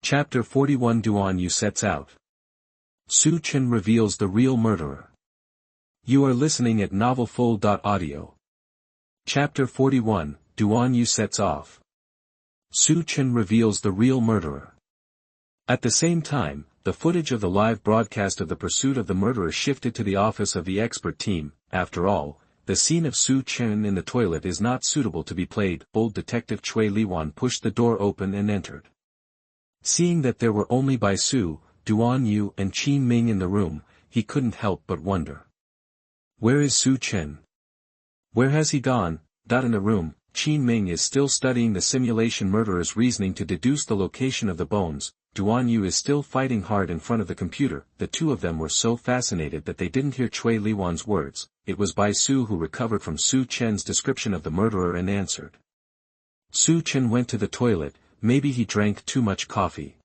Chapter 41 Duan Yu sets out. Chen reveals the real murderer. You are listening at novelfull.audio. Chapter 41 Duan Yu sets off. Chen reveals the real murderer. At the same time, the footage of the live broadcast of the pursuit of the murderer shifted to the office of the expert team. After all, the scene of Chen in the toilet is not suitable to be played. Old Detective Chui Liwan pushed the door open and entered. Seeing that there were only Bai Su, Duan Yu and Qin Ming in the room, he couldn't help but wonder. Where is Chen? Where has he gone? In the room, Qin Ming is still studying the simulation murderer's reasoning to deduce the location of the bones. Duan Yu is still fighting hard in front of the computer. The two of them were so fascinated that they didn't hear Chui Liwan's words. It was Bai Su who recovered from Chen's description of the murderer and answered. Chen went to the toilet. Maybe he drank too much coffee.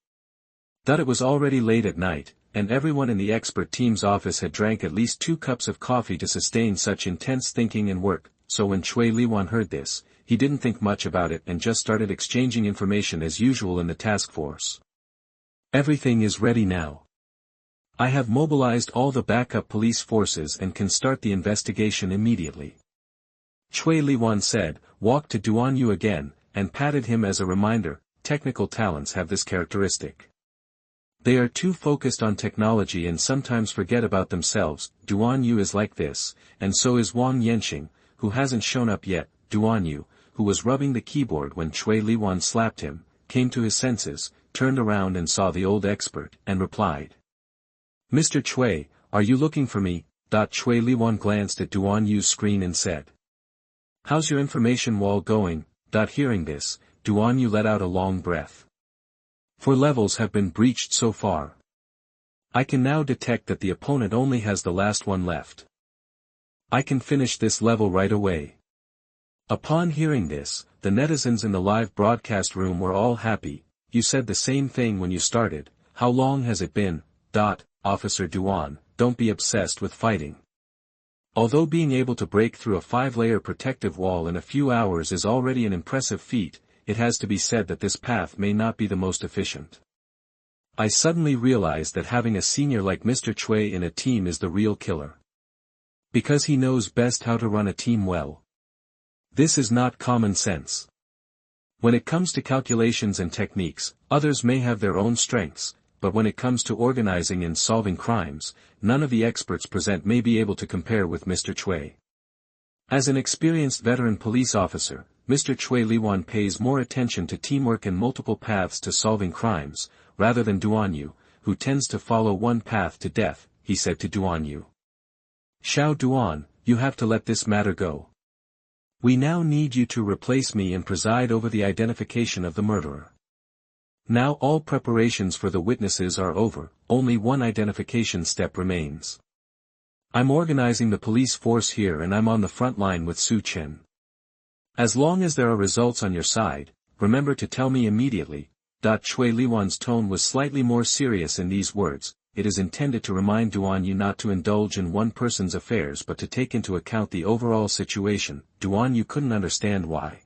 It was already late at night, and everyone in the expert team's office had drank at least 2 cups of coffee to sustain such intense thinking and work, so when Chui Liwan heard this, he didn't think much about it and just started exchanging information as usual in the task force. Everything is ready now. I have mobilized all the backup police forces and can start the investigation immediately. Chui Liwan said, walked to Duan Yu again, and patted him as a reminder. Technical talents have this characteristic. They are too focused on technology and sometimes forget about themselves. Duan Yu is like this, and so is Wang Yanxing, who hasn't shown up yet. Duan Yu, who was rubbing the keyboard when Chui Liwan slapped him, came to his senses, turned around and saw the old expert, and replied. Mr. Chui, are you looking for me? Chui Liwan glanced at Duan Yu's screen and said. How's your information wall going? Hearing this, Duan Yu let out a long breath. 4 levels have been breached so far. I can now detect that the opponent only has the last one left. I can finish this level right away. Upon hearing this, the netizens in the live broadcast room were all happy. You said the same thing when you started. How long has it been? Officer Duan, don't be obsessed with fighting. Although being able to break through a 5-layer protective wall in a few hours is already an impressive feat, it has to be said that this path may not be the most efficient. I suddenly realized that having a senior like Mr. Chui in a team is the real killer. Because he knows best how to run a team well. This is not common sense. When it comes to calculations and techniques, others may have their own strengths, but when it comes to organizing and solving crimes, none of the experts present may be able to compare with Mr. Chui. As an experienced veteran police officer, Mr. Chui Liwan pays more attention to teamwork and multiple paths to solving crimes, rather than Duan Yu, who tends to follow one path to death. He said to Duan Yu. Xiao Duan, you have to let this matter go. We now need you to replace me and preside over the identification of the murderer. Now all preparations for the witnesses are over, only one identification step remains. I'm organizing the police force here and I'm on the front line with Chen. As long as there are results on your side, remember to tell me immediately. Chui Liwan's tone was slightly more serious in these words. It is intended to remind Duan Yu not to indulge in one person's affairs but to take into account the overall situation. Duan Yu couldn't understand why.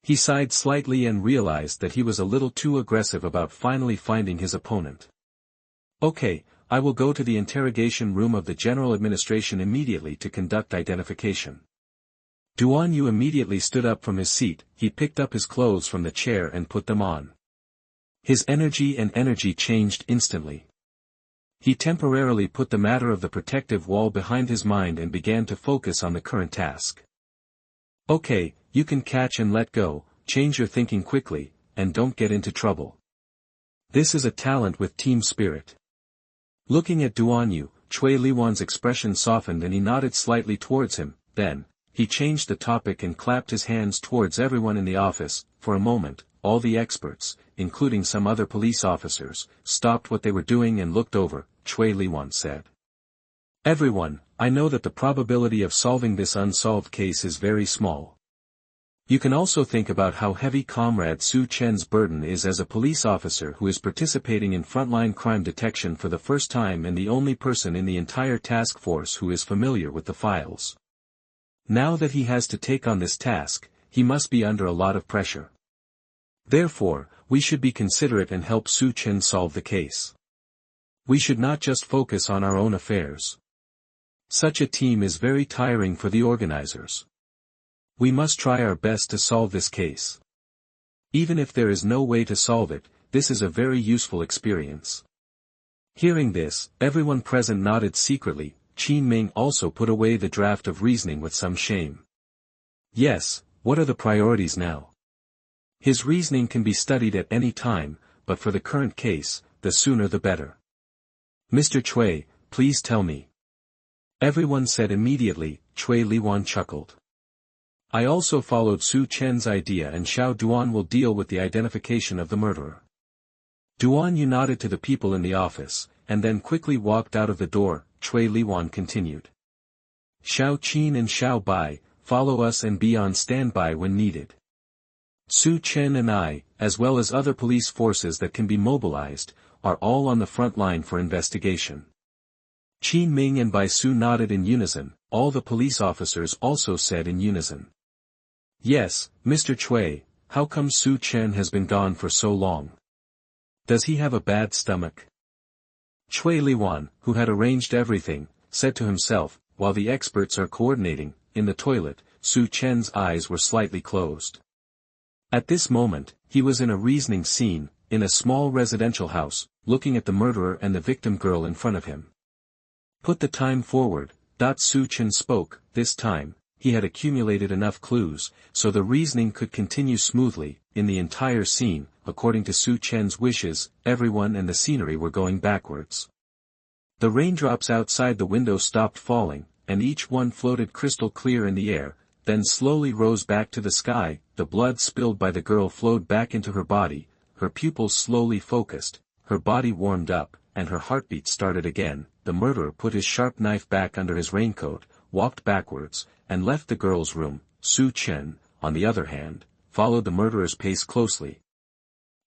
He sighed slightly and realized that he was a little too aggressive about finally finding his opponent. Okay, I will go to the interrogation room of the General Administration immediately to conduct identification. Duan Yu immediately stood up from his seat. He picked up his clothes from the chair and put them on. His energy changed instantly. He temporarily put the matter of the protective wall behind his mind and began to focus on the current task. Okay, you can catch and let go, change your thinking quickly, and don't get into trouble. This is a talent with team spirit. Looking at Duan Yu, Chui Liwan's expression softened and he nodded slightly towards him. Then, he changed the topic and clapped his hands towards everyone in the office. For a moment, all the experts, including some other police officers, stopped what they were doing and looked over. Chui Liwan said. Everyone, I know that the probability of solving this unsolved case is very small. You can also think about how heavy Comrade Chen's burden is as a police officer who is participating in frontline crime detection for the first time and the only person in the entire task force who is familiar with the files. Now that he has to take on this task, he must be under a lot of pressure. Therefore, we should be considerate and help Su Chen solve the case. We should not just focus on our own affairs. Such a team is very tiring for the organizers. We must try our best to solve this case. Even if there is no way to solve it, this is a very useful experience. Hearing this, everyone present nodded secretly. Qin Ming also put away the draft of reasoning with some shame. Yes, what are the priorities now? His reasoning can be studied at any time, but for the current case, the sooner the better. Mr. Cui, please tell me. Everyone said immediately. Cui Liwan chuckled. I also followed Su Chen's idea, and Xiao Duan will deal with the identification of the murderer. Duan Yu nodded to the people in the office, and then quickly walked out of the door. Cui Liwan continued. Xiao Qin and Xiao Bai, follow us and be on standby when needed. Su Chen and I, as well as other police forces that can be mobilized, are all on the front line for investigation. Qin Ming and Bai Su nodded in unison. All the police officers also said in unison. Yes, Mr. Cui, how come Su Chen has been gone for so long? Does he have a bad stomach? Cui Liwan, who had arranged everything, said to himself, while the experts are coordinating. In the toilet, Su Chen's eyes were slightly closed. At this moment, he was in a reasoning scene, in a small residential house, looking at the murderer and the victim girl in front of him. Put the time forward. Su Chen spoke. This time, he had accumulated enough clues, so the reasoning could continue smoothly. In the entire scene, according to Su Chen's wishes, everyone and the scenery were going backwards. The raindrops outside the window stopped falling, and each one floated crystal clear in the air, then slowly rose back to the sky. The blood spilled by the girl flowed back into her body, her pupils slowly focused, her body warmed up, and her heartbeat started again. The murderer put his sharp knife back under his raincoat, walked backwards, and left the girl's room. Su Chen, on the other hand, followed the murderer's pace closely.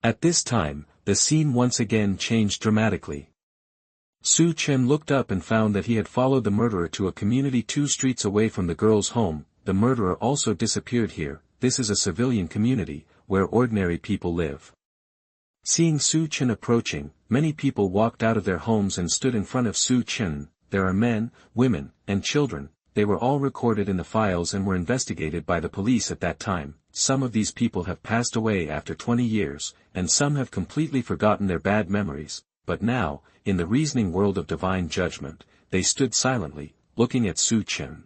At this time, the scene once again changed dramatically. Su Chen looked up and found that he had followed the murderer to a community 2 streets away from the girl's home. The murderer also disappeared here. This is a civilian community, where ordinary people live. Seeing Su Chen approaching, many people walked out of their homes and stood in front of Su Chen. There are men, women, and children. They were all recorded in the files and were investigated by the police at that time. Some of these people have passed away after 20 years, and some have completely forgotten their bad memories, but now, in the reasoning world of divine judgment, they stood silently, looking at Su Chen.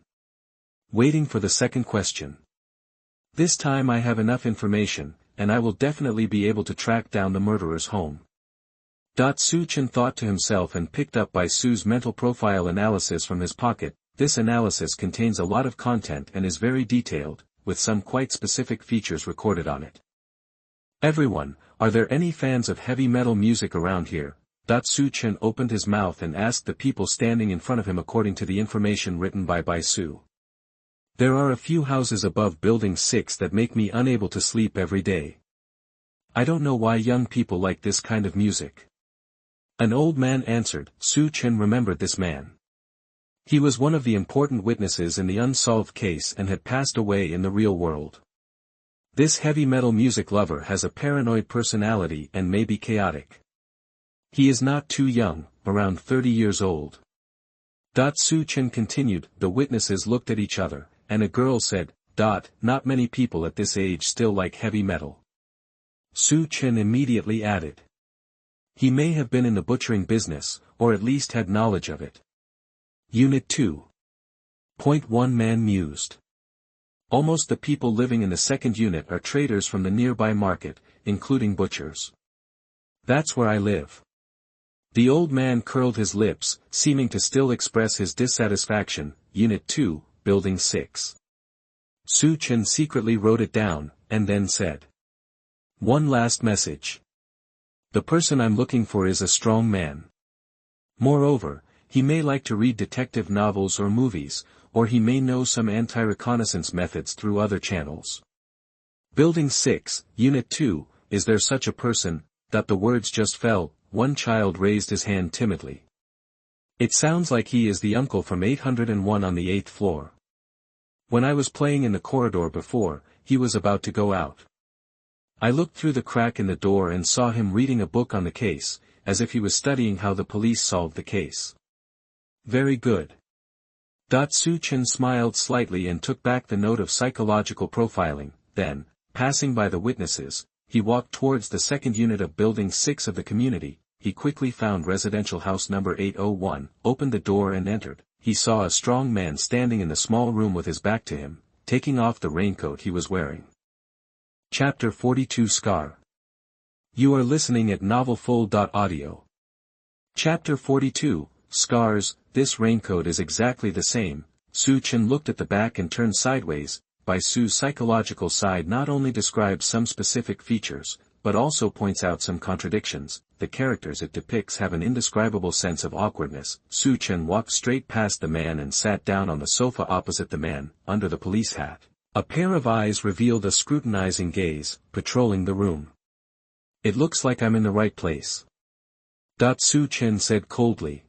Waiting for the second question. This time I have enough information, and I will definitely be able to track down the murderer's home. Su Chen thought to himself and picked up Bai Su's mental profile analysis from his pocket. This analysis contains a lot of content and is very detailed, with some quite specific features recorded on it. Everyone, are there any fans of heavy metal music around here? Su Chen opened his mouth and asked the people standing in front of him according to the information written by Bai Su. There are a few houses above building 6 that make me unable to sleep every day. I don't know why young people like this kind of music. An old man answered. Su Chen remembered this man. He was one of the important witnesses in the unsolved case and had passed away in the real world. This heavy metal music lover has a paranoid personality and may be chaotic. He is not too young, around 30 years old. Su Chen continued. The witnesses looked at each other, and a girl said, Not many people at this age still like heavy metal. Su Chen immediately added. He may have been in the butchering business, or at least had knowledge of it. Unit 2. Point 1 Man mused. Almost the people living in the second unit are traders from the nearby market, including butchers. That's where I live. The old man curled his lips, seeming to still express his dissatisfaction. Unit 2, Building 6. Su Chen secretly wrote it down, and then said. One last message. The person I'm looking for is a strong man. Moreover, he may like to read detective novels or movies, or he may know some anti-reconnaissance methods through other channels. Building 6, Unit 2, is there such a person? The words just fell. One child raised his hand timidly. It sounds like he is the uncle from 801 on the 8th floor. When I was playing in the corridor before, he was about to go out. I looked through the crack in the door and saw him reading a book on the case, as if he was studying how the police solved the case. Very good. Su Chen smiled slightly and took back the note of psychological profiling, then, passing by the witnesses, he walked towards the second unit of Building 6 of the community. He quickly found residential house number 801, opened the door and entered. He saw a strong man standing in the small room with his back to him, taking off the raincoat he was wearing. Chapter 42 Scar. You are listening at novelfull.audio. Chapter 42, Scars. This raincoat is exactly the same. Su Chen looked at the back and turned sideways. By Su's psychological side not only describes some specific features, but also points out some contradictions. The characters it depicts have an indescribable sense of awkwardness. Su Chen walked straight past the man and sat down on the sofa opposite the man, under the police hat. A pair of eyes revealed a scrutinizing gaze, patrolling the room. It looks like I'm in the right place. Su Chen said coldly.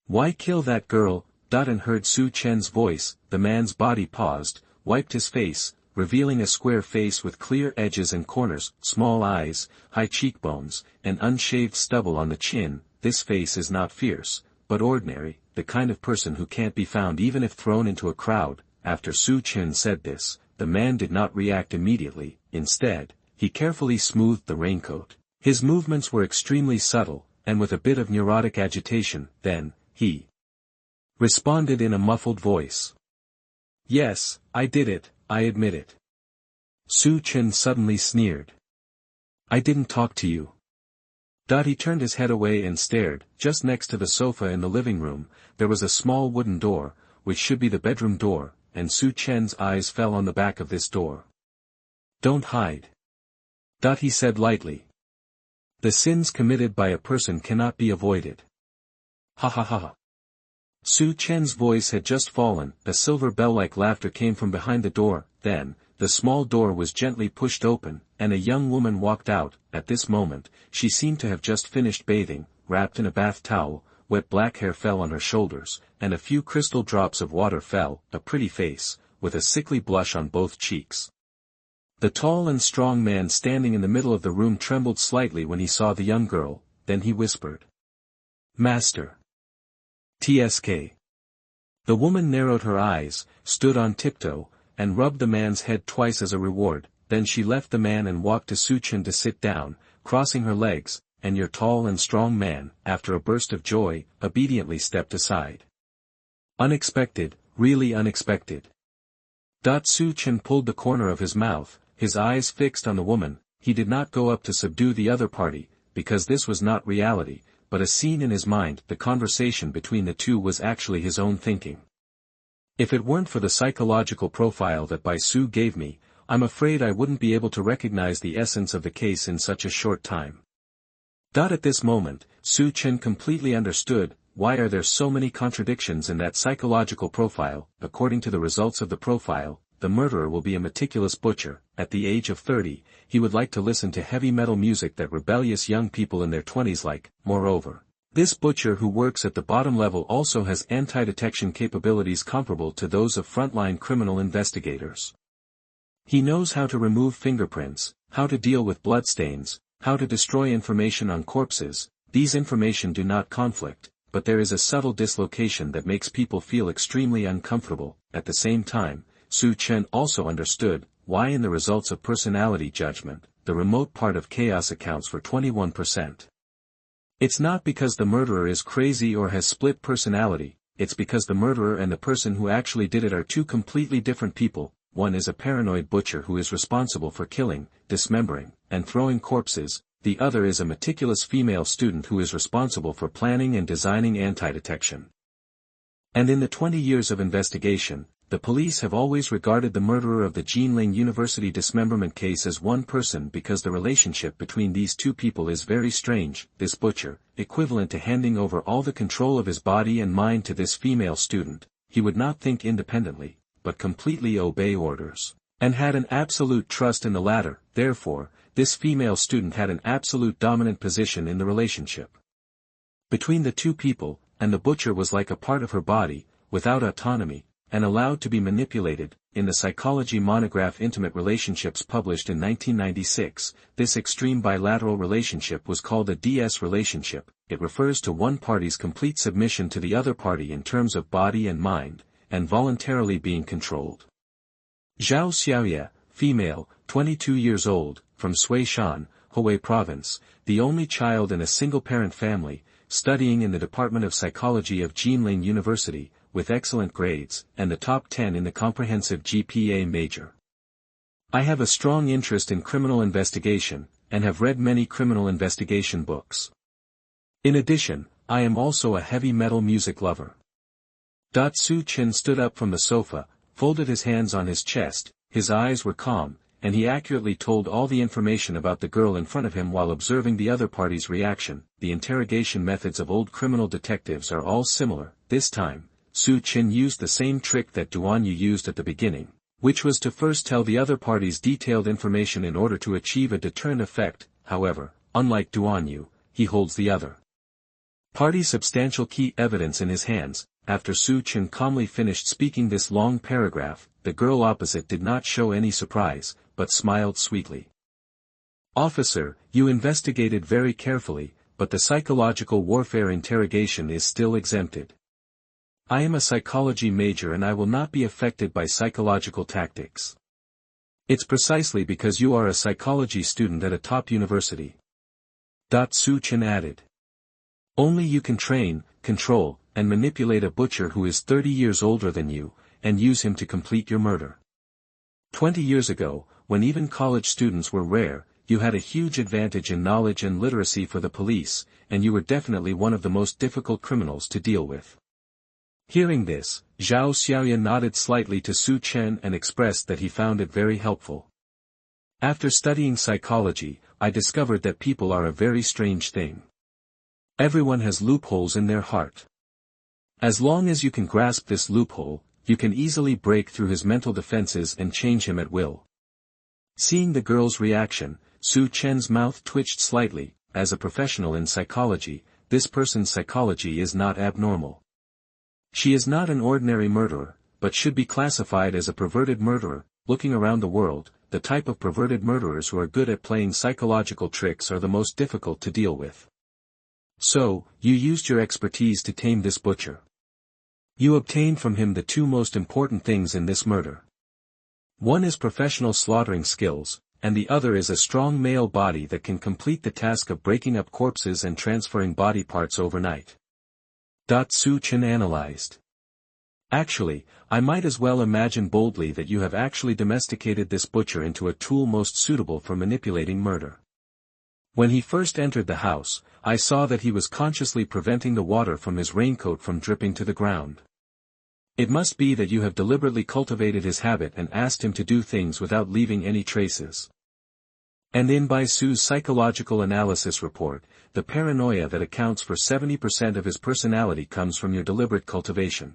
Why kill that girl? And heard Su Chen's voice. The man's body paused, wiped his face, revealing a square face with clear edges and corners, small eyes, high cheekbones, and unshaved stubble on the chin. This face is not fierce, but ordinary, the kind of person who can't be found even if thrown into a crowd. After Su Chen said this, the man did not react immediately. Instead, he carefully smoothed the raincoat. His movements were extremely subtle, and with a bit of neurotic agitation. Then, he responded in a muffled voice. Yes, I did it, I admit it. Su Chen suddenly sneered. I didn't talk to you. He turned his head away and stared. Just next to the sofa in the living room, there was a small wooden door, which should be the bedroom door, and Su Chen's eyes fell on the back of this door. Don't hide. He said lightly. The sins committed by a person cannot be avoided. Ha ha ha. Su Chen's voice had just fallen. A silver bell-like laughter came from behind the door. Then, the small door was gently pushed open, and a young woman walked out. At this moment, she seemed to have just finished bathing, wrapped in a bath towel. Wet black hair fell on her shoulders, and a few crystal drops of water fell. A pretty face, with a sickly blush on both cheeks. The tall and strong man standing in the middle of the room trembled slightly when he saw the young girl. Then he whispered. Master. TSK. The woman narrowed her eyes, stood on tiptoe, and rubbed the man's head twice as a reward. Then she left the man and walked to Su Chen to sit down, crossing her legs, and your tall and strong man, after a burst of joy, obediently stepped aside. Unexpected, really unexpected. Su Chen pulled the corner of his mouth, his eyes fixed on the woman. He did not go up to subdue the other party, because this was not reality, but a scene in his mind. The conversation between the two was actually his own thinking. If it weren't for the psychological profile that Bai Su gave me, I'm afraid I wouldn't be able to recognize the essence of the case in such a short time. At this moment, Su Chen completely understood. Why are there so many contradictions in that psychological profile? According to the results of the profile, the murderer will be a meticulous butcher. At the age of 30, he would like to listen to heavy metal music that rebellious young people in their 20s like. Moreover, this butcher who works at the bottom level also has anti-detection capabilities comparable to those of frontline criminal investigators. He knows how to remove fingerprints, how to deal with bloodstains, how to destroy information on corpses. These information do not conflict, but there is a subtle dislocation that makes people feel extremely uncomfortable. At the same time, Su Chen also understood why in the results of personality judgment, the remote part of chaos accounts for 21%. It's not because the murderer is crazy or has split personality, it's because the murderer and the person who actually did it are two completely different people. One is a paranoid butcher who is responsible for killing, dismembering, and throwing corpses. The other is a meticulous female student who is responsible for planning and designing anti-detection. And in the 20 years of investigation, the police have always regarded the murderer of the Jinling University dismemberment case as one person because the relationship between these two people is very strange. This butcher, equivalent to handing over all the control of his body and mind to this female student, he would not think independently, but completely obey orders, and had an absolute trust in the latter. Therefore, this female student had an absolute dominant position in the relationship between the two people, and the butcher was like a part of her body, without autonomy, and allowed to be manipulated. In the psychology monograph Intimate Relationships published in 1996, this extreme bilateral relationship was called a DS relationship. It refers to one party's complete submission to the other party in terms of body and mind, and voluntarily being controlled. Zhao Xiaoye, female, 22 years old, from Suishan, Hubei Province, the only child in a single-parent family, studying in the Department of Psychology of Jinling University, with excellent grades, and the top 10 in the comprehensive GPA major. I have a strong interest in criminal investigation, and have read many criminal investigation books. In addition, I am also a heavy metal music lover. Su Chen stood up from the sofa, folded his hands on his chest, his eyes were calm, and he accurately told all the information about the girl in front of him while observing the other party's reaction. The interrogation methods of old criminal detectives are all similar. This time, Su Chen used the same trick that Duan Yu used at the beginning, which was to first tell the other parties detailed information in order to achieve a deterrent effect. However, unlike Duan Yu, he holds the other party's substantial key evidence in his hands. After Su Chen calmly finished speaking this long paragraph, the girl opposite did not show any surprise, but smiled sweetly. "Officer, you investigated very carefully, but the psychological warfare interrogation is still exempted. I am a psychology major and I will not be affected by psychological tactics. It's precisely because you are a psychology student at a top university." Su Chen added. "Only you can train, control, and manipulate a butcher who is 30 years older than you, and use him to complete your murder. 20 years ago, when even college students were rare, you had a huge advantage in knowledge and literacy for the police, and you were definitely one of the most difficult criminals to deal with." Hearing this, Zhao Xiaoye nodded slightly to Su Chen and expressed that he found it very helpful. "After studying psychology, I discovered that people are a very strange thing. Everyone has loopholes in their heart. As long as you can grasp this loophole, you can easily break through his mental defenses and change him at will." Seeing the girl's reaction, Su Chen's mouth twitched slightly. As a professional in psychology, this person's psychology is not abnormal. She is not an ordinary murderer, but should be classified as a perverted murderer. Looking around the world, the type of perverted murderers who are good at playing psychological tricks are the most difficult to deal with. So, you used your expertise to tame this butcher. You obtained from him the two most important things in this murder. One is professional slaughtering skills, and the other is a strong male body that can complete the task of breaking up corpses and transferring body parts overnight. Su Chen analyzed. "Actually, I might as well imagine boldly that you have actually domesticated this butcher into a tool most suitable for manipulating murder. When he first entered the house, I saw that he was consciously preventing the water from his raincoat from dripping to the ground. It must be that you have deliberately cultivated his habit and asked him to do things without leaving any traces. And in Bai Su's psychological analysis report, the paranoia that accounts for 70% of his personality comes from your deliberate cultivation."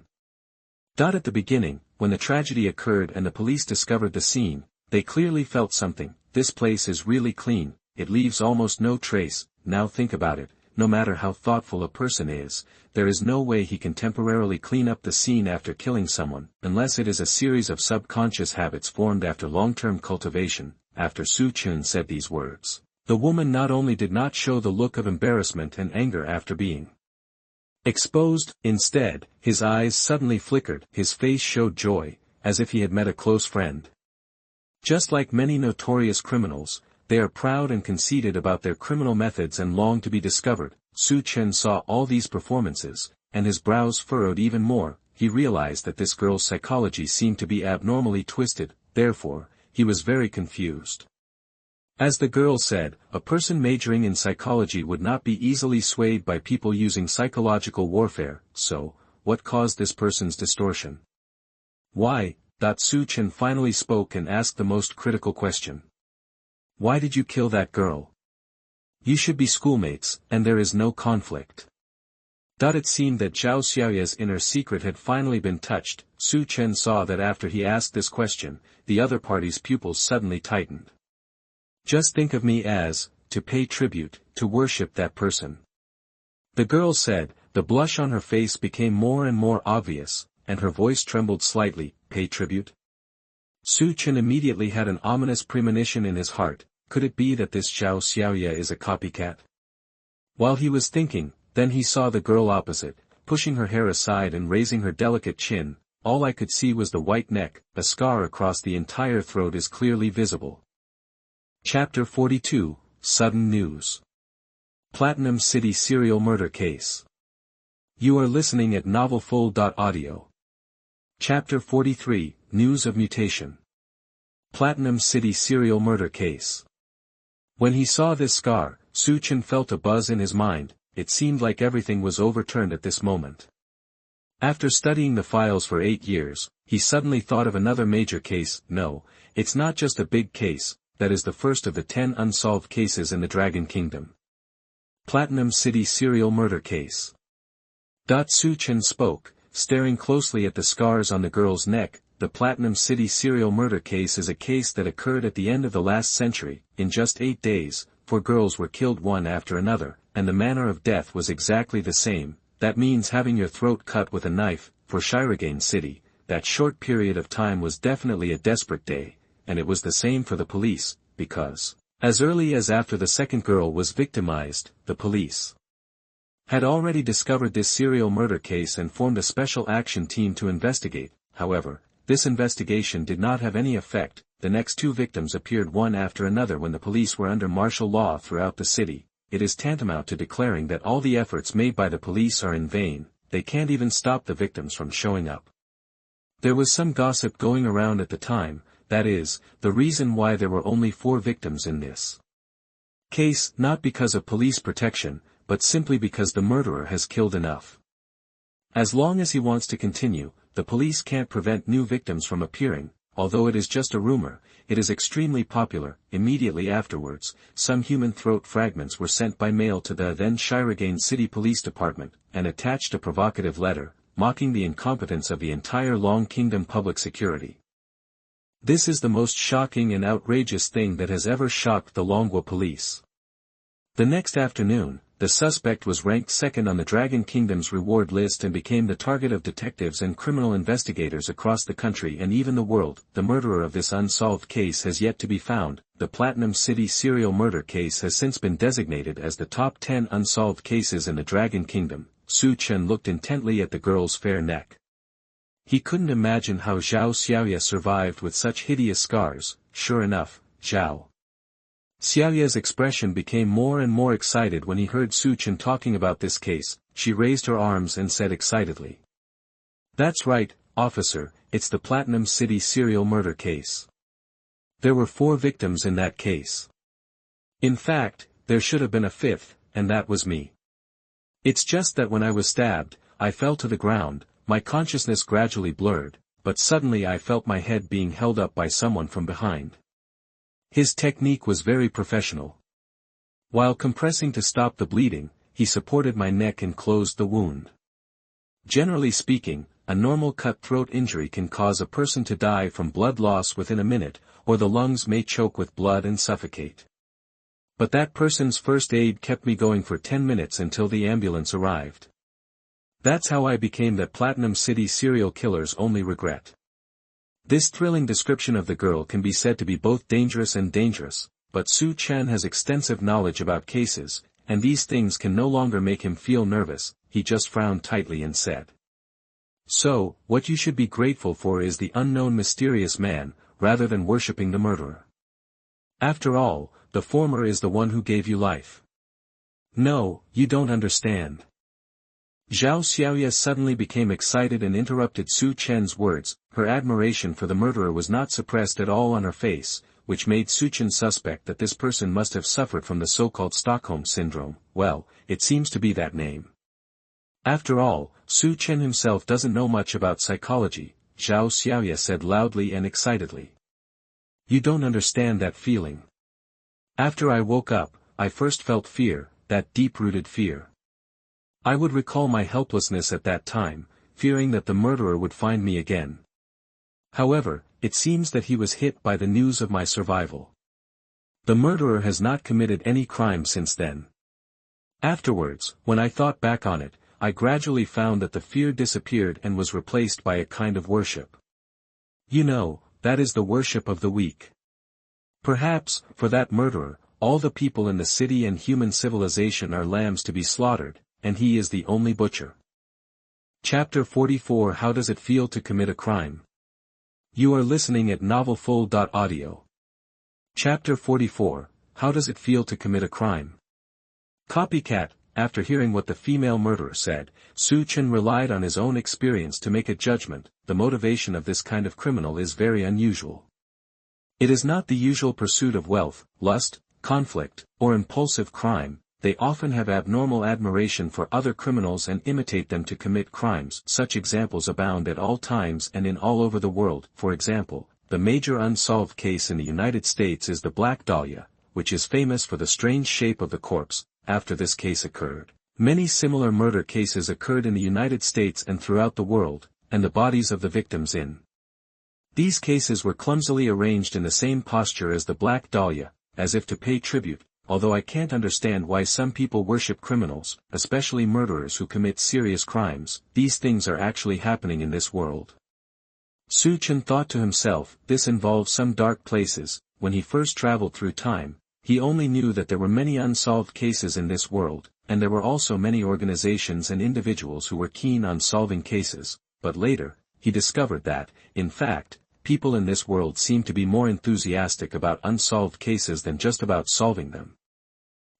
At the beginning, when the tragedy occurred and the police discovered the scene, they clearly felt something. This place is really clean, it leaves almost no trace. Now think about it, no matter how thoughtful a person is, there is no way he can temporarily clean up the scene after killing someone, unless it is a series of subconscious habits formed after long-term cultivation. After Su Chen said these words, the woman not only did not show the look of embarrassment and anger after being exposed, instead, his eyes suddenly flickered, his face showed joy, as if he had met a close friend. Just like many notorious criminals, they are proud and conceited about their criminal methods and long to be discovered. Su Chen saw all these performances, and his brows furrowed even more. He realized that this girl's psychology seemed to be abnormally twisted, therefore, he was very confused. As the girl said, a person majoring in psychology would not be easily swayed by people using psychological warfare, so, what caused this person's distortion? Why? Su Chen finally spoke and asked the most critical question. "Why did you kill that girl? You should be schoolmates, and there is no conflict." It seemed that Zhao Xiaoye's inner secret had finally been touched. Su Chen saw that after he asked this question, the other party's pupils suddenly tightened. "Just think of me as, to pay tribute, to worship that person," the girl said. The blush on her face became more and more obvious, and her voice trembled slightly, pay tribute? Su Chen immediately had an ominous premonition in his heart. Could it be that this Zhao Xiaoya is a copycat? While he was thinking, then he saw the girl opposite, pushing her hair aside and raising her delicate chin. All I could see was the white neck, a scar across the entire throat is clearly visible. Chapter 42, Sudden News. Platinum City Serial Murder Case. You are listening at novelfull.audio. Chapter 43, News of Mutation. Platinum City Serial Murder Case. When he saw this scar, Su Chen felt a buzz in his mind. It seemed like everything was overturned at this moment. After studying the files for 8 years, he suddenly thought of another major case. No, it's not just a big case, that is the first of the 10 unsolved cases in the Dragon Kingdom. Platinum City Serial Murder Case. Su Chen spoke, staring closely at the scars on the girl's neck. The Platinum City serial murder case is a case that occurred at the end of the last century. In just 8 days, 4 girls were killed one after another, and the manner of death was exactly the same. That means having your throat cut with a knife. For Shirogane City, that short period of time was definitely a desperate day, and it was the same for the police, because, as early as after the second girl was victimized, the police had already discovered this serial murder case and formed a special action team to investigate. However, this investigation did not have any effect. The next 2 victims appeared one after another when the police were under martial law throughout the city. It is tantamount to declaring that all the efforts made by the police are in vain. They can't even stop the victims from showing up. There was some gossip going around at the time, that is, the reason why there were only 4 victims in this case, not because of police protection, but simply because the murderer has killed enough. As long as he wants to continue, the police can't prevent new victims from appearing. Although it is just a rumor, it is extremely popular. Immediately afterwards, some human throat fragments were sent by mail to the then Shirogane City Police Department, and attached a provocative letter, mocking the incompetence of the entire Long Kingdom public security. This is the most shocking and outrageous thing that has ever shocked the Longwa police. The next afternoon, the suspect was ranked second on the Dragon Kingdom's reward list and became the target of detectives and criminal investigators across the country and even the world. The murderer of this unsolved case has yet to be found. The Platinum City serial murder case has since been designated as the top 10 unsolved cases in the Dragon Kingdom. Su Chen looked intently at the girl's fair neck. He couldn't imagine how Zhao Xiaoya survived with such hideous scars. Sure enough, Zhao Xiaoya's expression became more and more excited when he heard Su Chen talking about this case. She raised her arms and said excitedly, "That's right, officer, it's the Platinum City serial murder case. There were 4 victims in that case. In fact, there should have been a 5th, and that was me. It's just that when I was stabbed, I fell to the ground, my consciousness gradually blurred, but suddenly I felt my head being held up by someone from behind." His technique was very professional. While compressing to stop the bleeding, he supported my neck and closed the wound. Generally speaking, a normal cut throat injury can cause a person to die from blood loss within a minute, or the lungs may choke with blood and suffocate. But that person's first aid kept me going for 10 minutes until the ambulance arrived. That's how I became that Platinum City serial killer's only regret. This thrilling description of the girl can be said to be both dangerous and dangerous, but Su Chen has extensive knowledge about cases, and these things can no longer make him feel nervous. He just frowned tightly and said, "So, what you should be grateful for is the unknown mysterious man, rather than worshipping the murderer. After all, the former is the one who gave you life." "No, you don't understand." Zhao Xiaoya suddenly became excited and interrupted Su Chen's words. Her admiration for the murderer was not suppressed at all on her face, which made Su Chen suspect that this person must have suffered from the so-called Stockholm Syndrome. Well, it seems to be that name. After all, Su Chen himself doesn't know much about psychology, Zhao Xiaoya said loudly and excitedly. "You don't understand that feeling. After I woke up, I first felt fear, that deep-rooted fear. I would recall my helplessness at that time, fearing that the murderer would find me again. However, it seems that he was hit by the news of my survival. The murderer has not committed any crime since then. Afterwards, when I thought back on it, I gradually found that the fear disappeared and was replaced by a kind of worship. You know, that is the worship of the weak. Perhaps, for that murderer, all the people in the city and human civilization are lambs to be slaughtered, and he is the only butcher. Chapter 44 How does it feel to commit a crime? You are listening at novelfull.audio. Chapter 44 How does it feel to commit a crime? Copycat. After hearing what the female murderer said, Chen relied on his own experience to make a judgment. The motivation of this kind of criminal is very unusual. It is not the usual pursuit of wealth, lust, conflict, or impulsive crime. They often have abnormal admiration for other criminals and imitate them to commit crimes. Such examples abound at all times and in all over the world. For example, the major unsolved case in the United States is the Black Dahlia, which is famous for the strange shape of the corpse. After this case occurred, many similar murder cases occurred in the United States and throughout the world, and the bodies of the victims in these cases were clumsily arranged in the same posture as the Black Dahlia, as if to pay tribute. Although I can't understand why some people worship criminals, especially murderers who commit serious crimes, these things are actually happening in this world. Chen thought to himself, this involves some dark places. When he first traveled through time, he only knew that there were many unsolved cases in this world, and there were also many organizations and individuals who were keen on solving cases, but later, he discovered that, in fact, people in this world seem to be more enthusiastic about unsolved cases than just about solving them.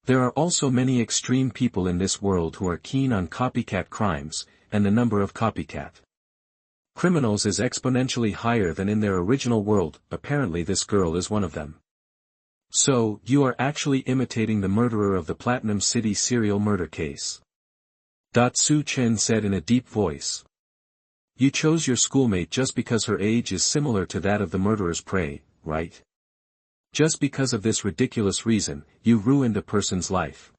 There are also many extreme people in this world who are keen on copycat crimes, and the number of copycat criminals is exponentially higher than in their original world. Apparently this girl is one of them. So, you are actually imitating the murderer of the Platinum City serial murder case. Chen said in a deep voice. You chose your schoolmate just because her age is similar to that of the murderer's prey, right? Just because of this ridiculous reason, you ruined a person's life.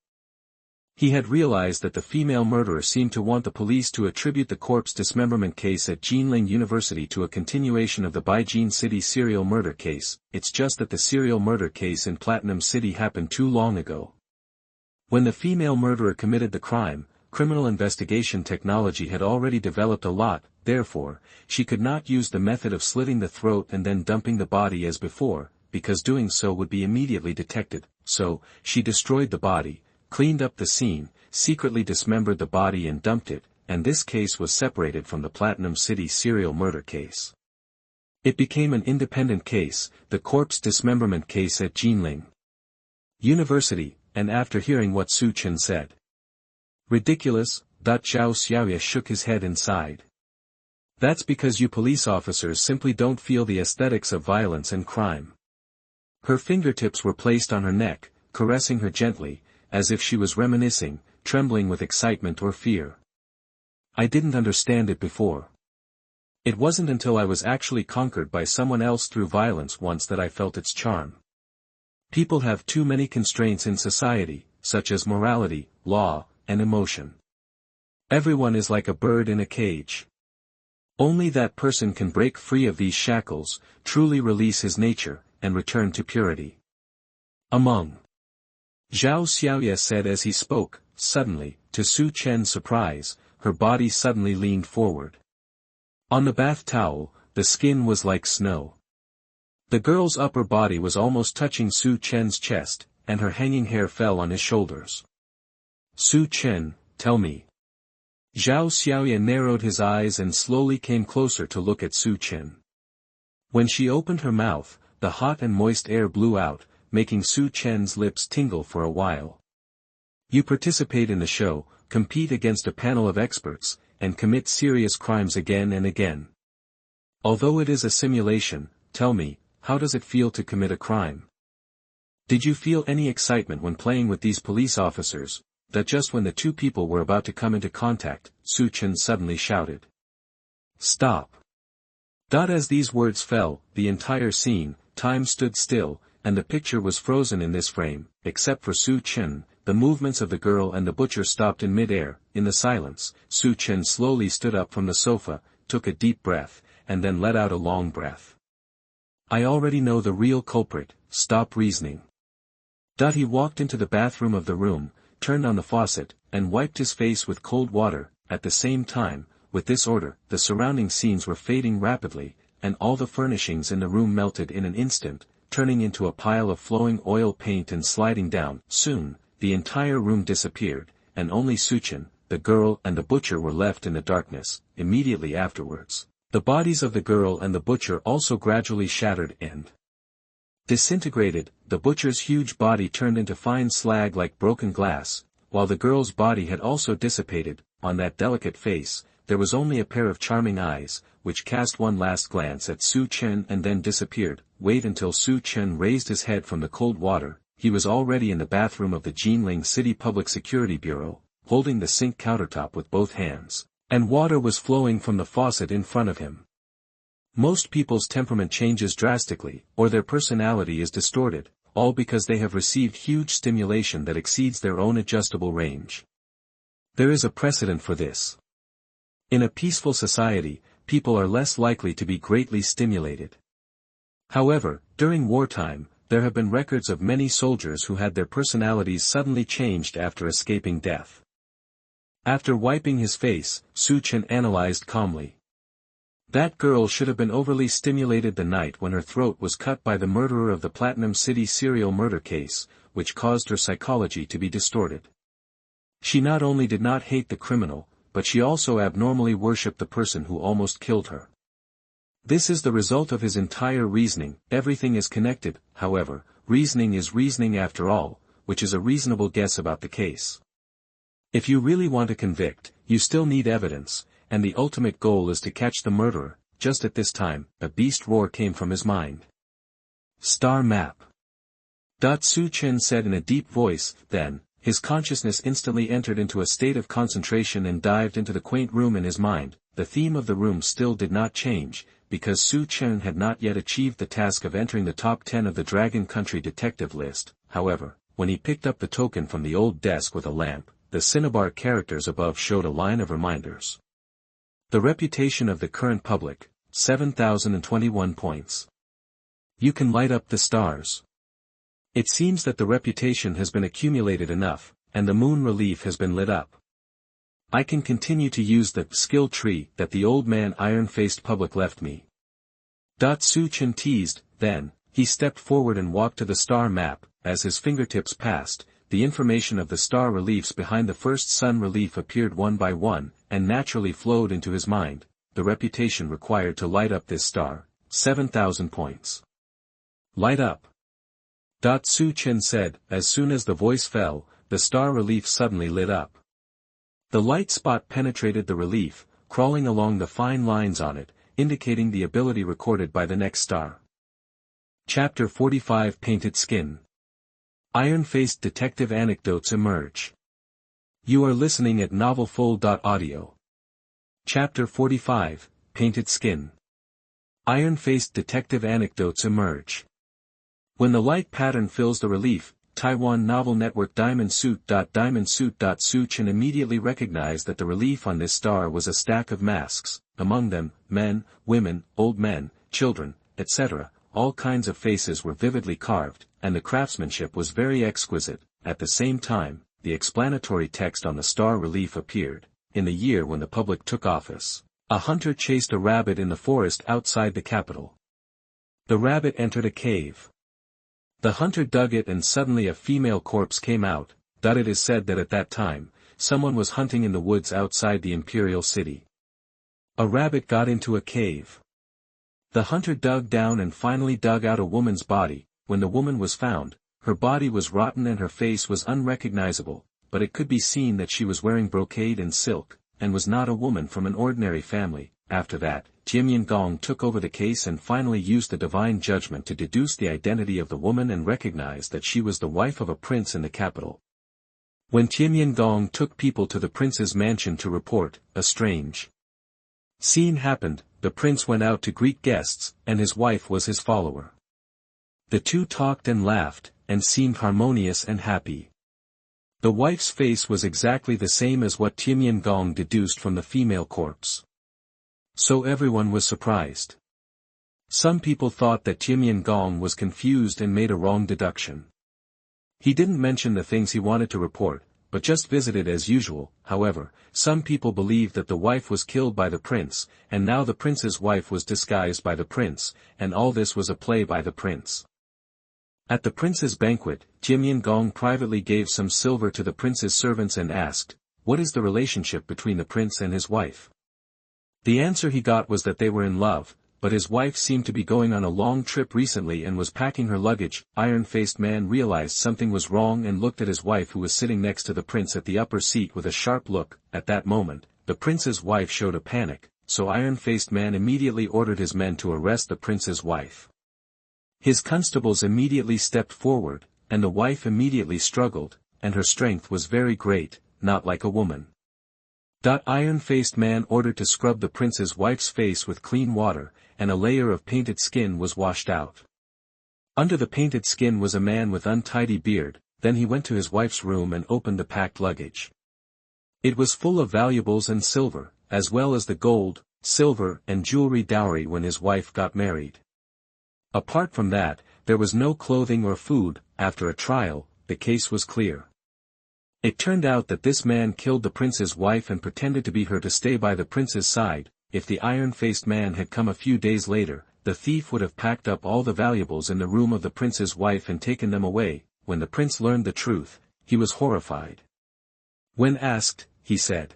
He had realized that the female murderer seemed to want the police to attribute the corpse dismemberment case at Jinling University to a continuation of the Beijing City serial murder case. It's just that the serial murder case in Platinum City happened too long ago. When the female murderer committed the crime, criminal investigation technology had already developed a lot. Therefore, she could not use the method of slitting the throat and then dumping the body as before, because doing so would be immediately detected. So, she destroyed the body, cleaned up the scene, secretly dismembered the body and dumped it, and this case was separated from the Platinum City serial murder case. It became an independent case, the corpse dismemberment case at Jinling University, and after hearing what Chen said. Ridiculous, Zhao Xiaoya shook his head and sighed. That's because you police officers simply don't feel the aesthetics of violence and crime. Her fingertips were placed on her neck, caressing her gently, as if she was reminiscing, trembling with excitement or fear. I didn't understand it before. It wasn't until I was actually conquered by someone else through violence once that I felt its charm. People have too many constraints in society, such as morality, law, and emotion. Everyone is like a bird in a cage. Only that person can break free of these shackles, truly release his nature, and return to purity. Zhao Xiaoya said as he spoke. Suddenly, to Chen's surprise, her body suddenly leaned forward. On the bath towel, the skin was like snow. The girl's upper body was almost touching Chen's chest, and her hanging hair fell on his shoulders. Chen, tell me. Zhao Xiaoya narrowed his eyes and slowly came closer to look at Chen. When she opened her mouth, the hot and moist air blew out, making Chen's lips tingle for a while. You participate in the show, compete against a panel of experts, and commit serious crimes again and again. Although it is a simulation, tell me, how does it feel to commit a crime? Did you feel any excitement when playing with these police officers, that just when the two people were about to come into contact, Chen suddenly shouted. Stop. As these words fell, the entire scene, time stood still, and the picture was frozen in this frame, except for Chen. The movements of the girl and the butcher stopped in mid-air. In the silence, Chen slowly stood up from the sofa, took a deep breath, and then let out a long breath. I already know the real culprit, stop reasoning. He walked into the bathroom of the room, turned on the faucet, and wiped his face with cold water. At the same time, with this order, the surrounding scenes were fading rapidly, and all the furnishings in the room melted in an instant, turning into a pile of flowing oil paint and sliding down. Soon, the entire room disappeared, and only Chen, the girl and the butcher were left in the darkness. Immediately afterwards, the bodies of the girl and the butcher also gradually shattered and disintegrated. The butcher's huge body turned into fine slag like broken glass, while the girl's body had also dissipated. On that delicate face, there was only a pair of charming eyes, which cast one last glance at Chen and then disappeared. Wait until Chen raised his head from the cold water. He was already in the bathroom of the Jinling City Public Security Bureau, holding the sink countertop with both hands, and water was flowing from the faucet in front of him. Most people's temperament changes drastically, or their personality is distorted, all because they have received huge stimulation that exceeds their own adjustable range. There is a precedent for this. In a peaceful society, people are less likely to be greatly stimulated. However, during wartime, there have been records of many soldiers who had their personalities suddenly changed after escaping death. After wiping his face, Chen analyzed calmly. That girl should have been overly stimulated the night when her throat was cut by the murderer of the Platinum City serial murder case, which caused her psychology to be distorted. She not only did not hate the criminal, but she also abnormally worshipped the person who almost killed her. This is the result of his entire reasoning. Everything is connected. However, reasoning is reasoning after all, which is a reasonable guess about the case. If you really want to convict, you still need evidence, and the ultimate goal is to catch the murderer. Just at this time, a beast roar came from his mind. Star map. Chen said in a deep voice. Then, his consciousness instantly entered into a state of concentration and dived into the quaint room in his mind. The theme of the room still did not change, because Chen had not yet achieved the task of entering the top 10 of the Dragon Country detective list. However, when he picked up the token from the old desk with a lamp, the cinnabar characters above showed a line of reminders. The reputation of the current public, 7,021 points. You can light up the stars. It seems that the reputation has been accumulated enough, and the moon relief has been lit up. I can continue to use the skill tree that the old man iron-faced public left me. Chen teased. Then, he stepped forward and walked to the star map. As his fingertips passed, the information of the star reliefs behind the first sun relief appeared one by one, and naturally flowed into his mind. The reputation required to light up this star, 7,000 points. Light up. Chen said. As soon as the voice fell, the star relief suddenly lit up. The light spot penetrated the relief, crawling along the fine lines on it, indicating the ability recorded by the next star. Chapter 45 Painted Skin. Iron-faced detective anecdotes emerge. You are listening at novelfull.audio. Chapter 45 Painted Skin. Iron-faced detective anecdotes emerge. When the light pattern fills the relief, Taiwan Novel Network Diamond Suit. Chen immediately recognized that the relief on this star was a stack of masks, among them, men, women, old men, children, etc. All kinds of faces were vividly carved, and the craftsmanship was very exquisite. At the same time, the explanatory text on the star relief appeared. In the year when the public took office, a hunter chased a rabbit in the forest outside the capital. The rabbit entered a cave. The hunter dug it and suddenly a female corpse came out. It is said that at that time, someone was hunting in the woods outside the imperial city. A rabbit got into a cave. The hunter dug down and finally dug out a woman's body. When the woman was found, her body was rotten and her face was unrecognizable, but it could be seen that she was wearing brocade and silk, and was not a woman from an ordinary family. After that, Tianyan Gong took over the case and finally used the divine judgment to deduce the identity of the woman and recognized that she was the wife of a prince in the capital. When Tianyan Gong took people to the prince's mansion to report, a strange scene happened. The prince went out to greet guests, and his wife was his follower. The two talked and laughed, and seemed harmonious and happy. The wife's face was exactly the same as what Tianyan Gong deduced from the female corpse. So everyone was surprised. Some people thought that Tianyan Gong was confused and made a wrong deduction. He didn't mention the things he wanted to report, but just visited as usual. However, some people believe that the wife was killed by the prince, and now the prince's wife was disguised by the prince, and all this was a play by the prince. At the prince's banquet, Jimian Gong privately gave some silver to the prince's servants and asked, "What is the relationship between the prince and his wife?" The answer he got was that they were in love, but his wife seemed to be going on a long trip recently and was packing her luggage. Iron-faced man realized something was wrong and looked at his wife, who was sitting next to the prince at the upper seat, with a sharp look. At that moment, the prince's wife showed a panic, so Iron-faced man immediately ordered his men to arrest the prince's wife. His constables immediately stepped forward, and the wife immediately struggled, and her strength was very great, not like a woman. Iron-faced man ordered to scrub the prince's wife's face with clean water, and a layer of painted skin was washed out. Under the painted skin was a man with untidy beard. Then he went to his wife's room and opened the packed luggage. It was full of valuables and silver, as well as the gold, silver and jewelry dowry when his wife got married. Apart from that, there was no clothing or food. After a trial, the case was clear. It turned out that this man killed the prince's wife and pretended to be her to stay by the prince's side. If the iron-faced man had come a few days later, the thief would have packed up all the valuables in the room of the prince's wife and taken them away. When the prince learned the truth, he was horrified. When asked, he said,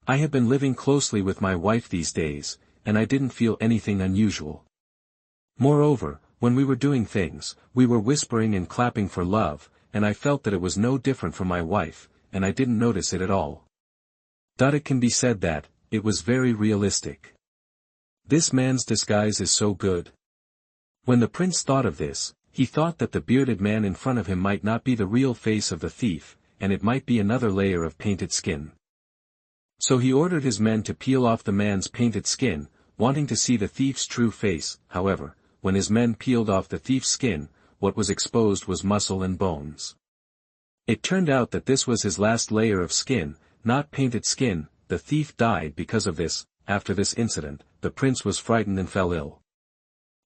"I have been living closely with my wife these days, and I didn't feel anything unusual. Moreover, when we were doing things, we were whispering and clapping for love, and I felt that it was no different from my wife, and I didn't notice it at all." It can be said that, it was very realistic. This man's disguise is so good. When the prince thought of this, he thought that the bearded man in front of him might not be the real face of the thief, and it might be another layer of painted skin. So he ordered his men to peel off the man's painted skin, wanting to see the thief's true face. However, when his men peeled off the thief's skin, what was exposed was muscle and bones. It turned out that this was his last layer of skin, not painted skin. The thief died because of this. After this incident, the prince was frightened and fell ill.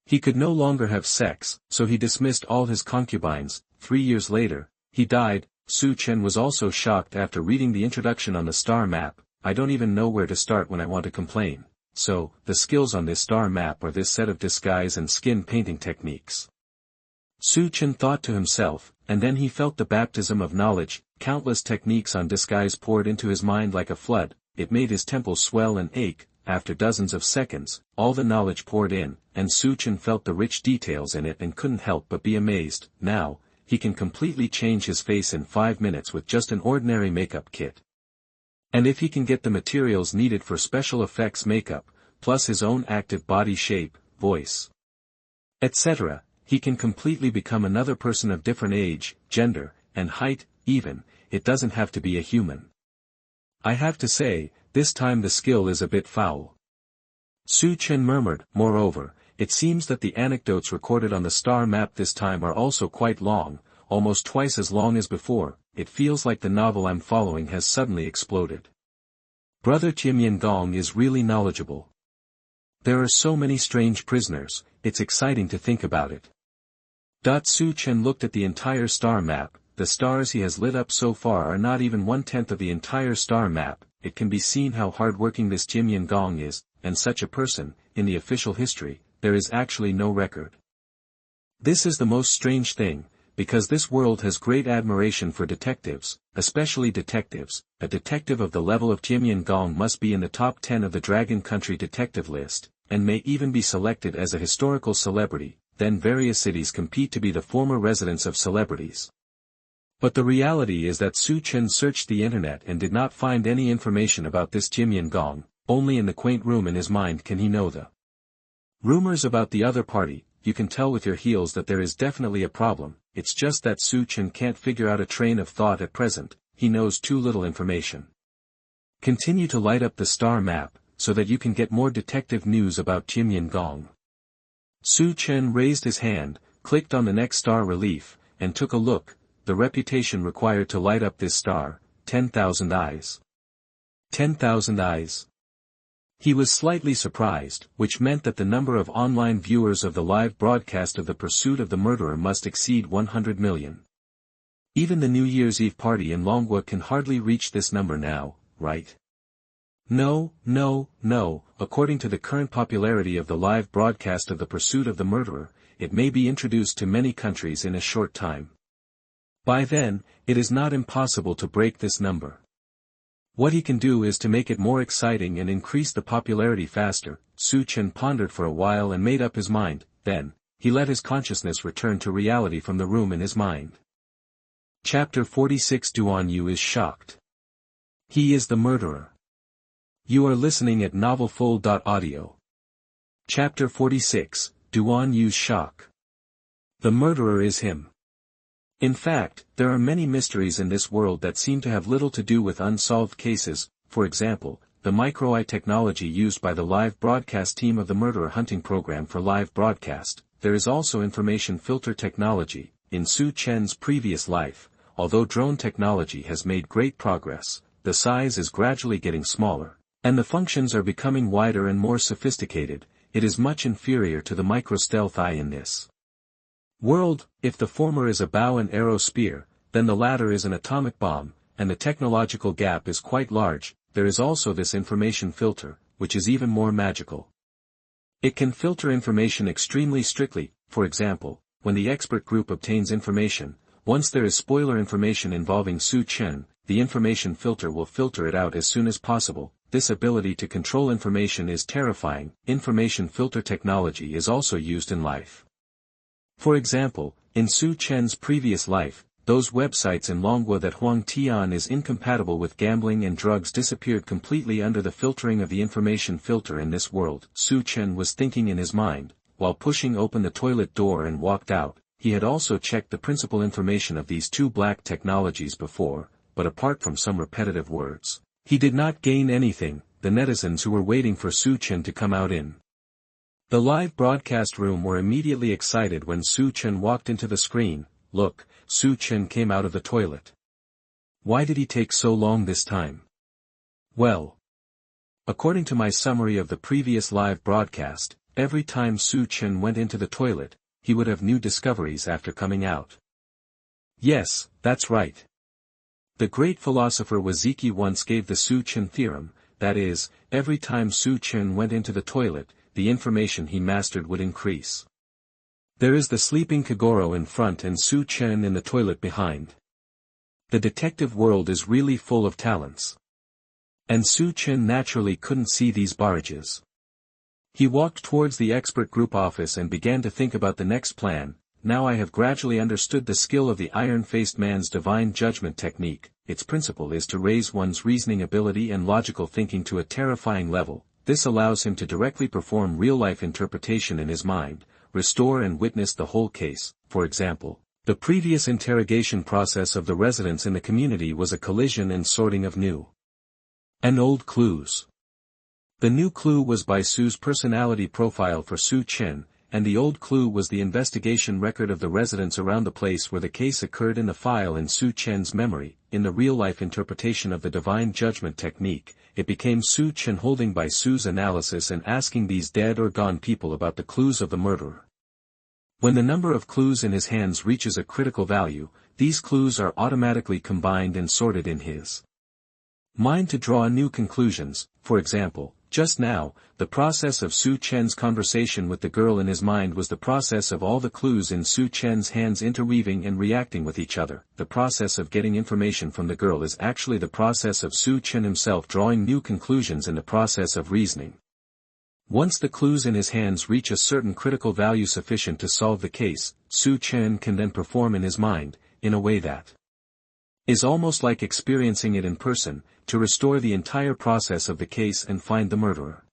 He could no longer have sex, so he dismissed all his concubines. 3 years later, he died. Chen was also shocked after reading the introduction on the star map. "I don't even know where to start when I want to complain. So, the skills on this star map are this set of disguise and skin painting techniques." Chen thought to himself, and then he felt the baptism of knowledge. Countless techniques on disguise poured into his mind like a flood. It made his temples swell and ache. After dozens of seconds, all the knowledge poured in, and Chen felt the rich details in it and couldn't help but be amazed. Now, he can completely change his face in 5 minutes with just an ordinary makeup kit. And if he can get the materials needed for special effects makeup, plus his own active body shape, voice, etc., he can completely become another person of different age, gender, and height. Even, it doesn't have to be a human. I have to say, this time the skill is a bit foul. Chen murmured. Moreover, it seems that the anecdotes recorded on the star map this time are also quite long, almost twice as long as before. It feels like the novel I'm following has suddenly exploded. Brother Jimian Gong is really knowledgeable. There are so many strange prisoners, it's exciting to think about it. Chen looked at the entire star map. The stars he has lit up so far are not even 1/10 of the entire star map. It can be seen how hard-working this Jimian Gong is, and such a person, in the official history, there is actually no record. This is the most strange thing, because this world has great admiration for detectives, especially detectives. A detective of the level of Jimian Gong must be in the top 10 of the Dragon Country detective list, and may even be selected as a historical celebrity. Then various cities compete to be the former residence of celebrities. But the reality is that Chen searched the internet and did not find any information about this Jimian Gong. Only in the quaint room in his mind can he know the rumors about the other party. You can tell with your heels that there is definitely a problem. It's just that Chen can't figure out a train of thought at present. He knows too little information. Continue to light up the star map, so that you can get more detective news about Jimian Gong. Chen raised his hand, clicked on the next star relief, and took a look. The reputation required to light up this star, 10,000 eyes. 10,000 eyes. He was slightly surprised, which meant that the number of online viewers of the live broadcast of the pursuit of the murderer must exceed 100 million. Even the New Year's Eve party in Longwa can hardly reach this number now, right? No, no, no, according to the current popularity of the live broadcast of the pursuit of the murderer, it may be introduced to many countries in a short time. By then, it is not impossible to break this number. What he can do is to make it more exciting and increase the popularity faster. Su Chen pondered for a while and made up his mind. Then, he let his consciousness return to reality from the room in his mind. Chapter 46 Duan Yu is shocked. He is the murderer. You are listening at novelfull.audio. Chapter 46, Duan Yu's shock. The murderer is him. In fact, there are many mysteries in this world that seem to have little to do with unsolved cases. For example, the micro-eye technology used by the live broadcast team of the murderer hunting program for live broadcast. There is also information filter technology. In Su Chen's previous life, although drone technology has made great progress, the size is gradually getting smaller, and the functions are becoming wider and more sophisticated. It is much inferior to the micro-stealth eye in this world. If the former is a bow and arrow spear, then the latter is an atomic bomb, and the technological gap is quite large. There is also this information filter, which is even more magical. It can filter information extremely strictly. For example, when the expert group obtains information, once there is spoiler information involving Su Chen, the information filter will filter it out as soon as possible. This ability to control information is terrifying. Information filter technology is also used in life. For example, in Su Chen's previous life, those websites in Longwa that Huang Tian is incompatible with gambling and drugs disappeared completely under the filtering of the information filter in this world. Su Chen was thinking in his mind, while pushing open the toilet door and walked out. He had also checked the principal information of these two black technologies before, but apart from some repetitive words, he did not gain anything. The netizens who were waiting for Su Chen to come out in the live broadcast room were immediately excited when Su Chen walked into the screen. Look, Su Chen came out of the toilet. Why did he take so long this time? Well, according to my summary of the previous live broadcast, every time Su Chen went into the toilet, he would have new discoveries after coming out. Yes, that's right. The great philosopher Waziki once gave the Su Chen theorem, that is, every time Su Chen went into the toilet, the information he mastered would increase. There is the sleeping Kagoro in front and Su Chen in the toilet behind. The detective world is really full of talents. And Su Chen naturally couldn't see these barrages. He walked towards the expert group office and began to think about the next plan. Now I have gradually understood the skill of the iron-faced man's divine judgment technique. Its principle is to raise one's reasoning ability and logical thinking to a terrifying level. This allows him to directly perform real-life interpretation in his mind, restore and witness the whole case. For example, the previous interrogation process of the residents in the community was a collision and sorting of new and old clues. The new clue was by Su's personality profile for Su Chen, and the old clue was the investigation record of the residents around the place where the case occurred in the file in Su Chen's memory. In the real-life interpretation of the divine judgment technique, it became Su Chen holding by Su's analysis and asking these dead or gone people about the clues of the murderer. When the number of clues in his hands reaches a critical value, these clues are automatically combined and sorted in his mind to draw new conclusions. For example, just now, the process of Su Chen's conversation with the girl in his mind was the process of all the clues in Su Chen's hands interweaving and reacting with each other. The process of getting information from the girl is actually the process of Su Chen himself drawing new conclusions in the process of reasoning. Once the clues in his hands reach a certain critical value sufficient to solve the case, Su Chen can then perform in his mind, in a way that is almost like experiencing it in person, to restore the entire process of the case and find the murderer.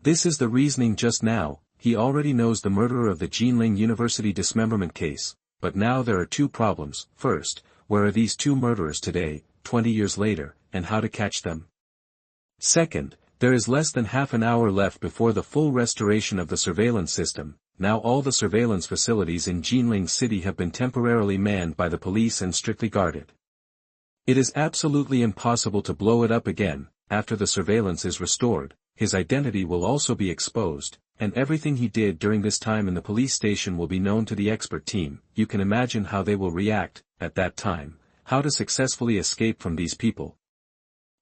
This is the reasoning just now. He already knows the murderer of the Jinling University dismemberment case, but now there are two problems. First, where are these two murderers today, 20 years later, and how to catch them? Second, there is less than half an hour left before the full restoration of the surveillance system. Now all the surveillance facilities in Jinling City have been temporarily manned by the police and strictly guarded. It is absolutely impossible to blow it up again. After the surveillance is restored, his identity will also be exposed, and everything he did during this time in the police station will be known to the expert team. You can imagine how they will react, at that time, how to successfully escape from these people.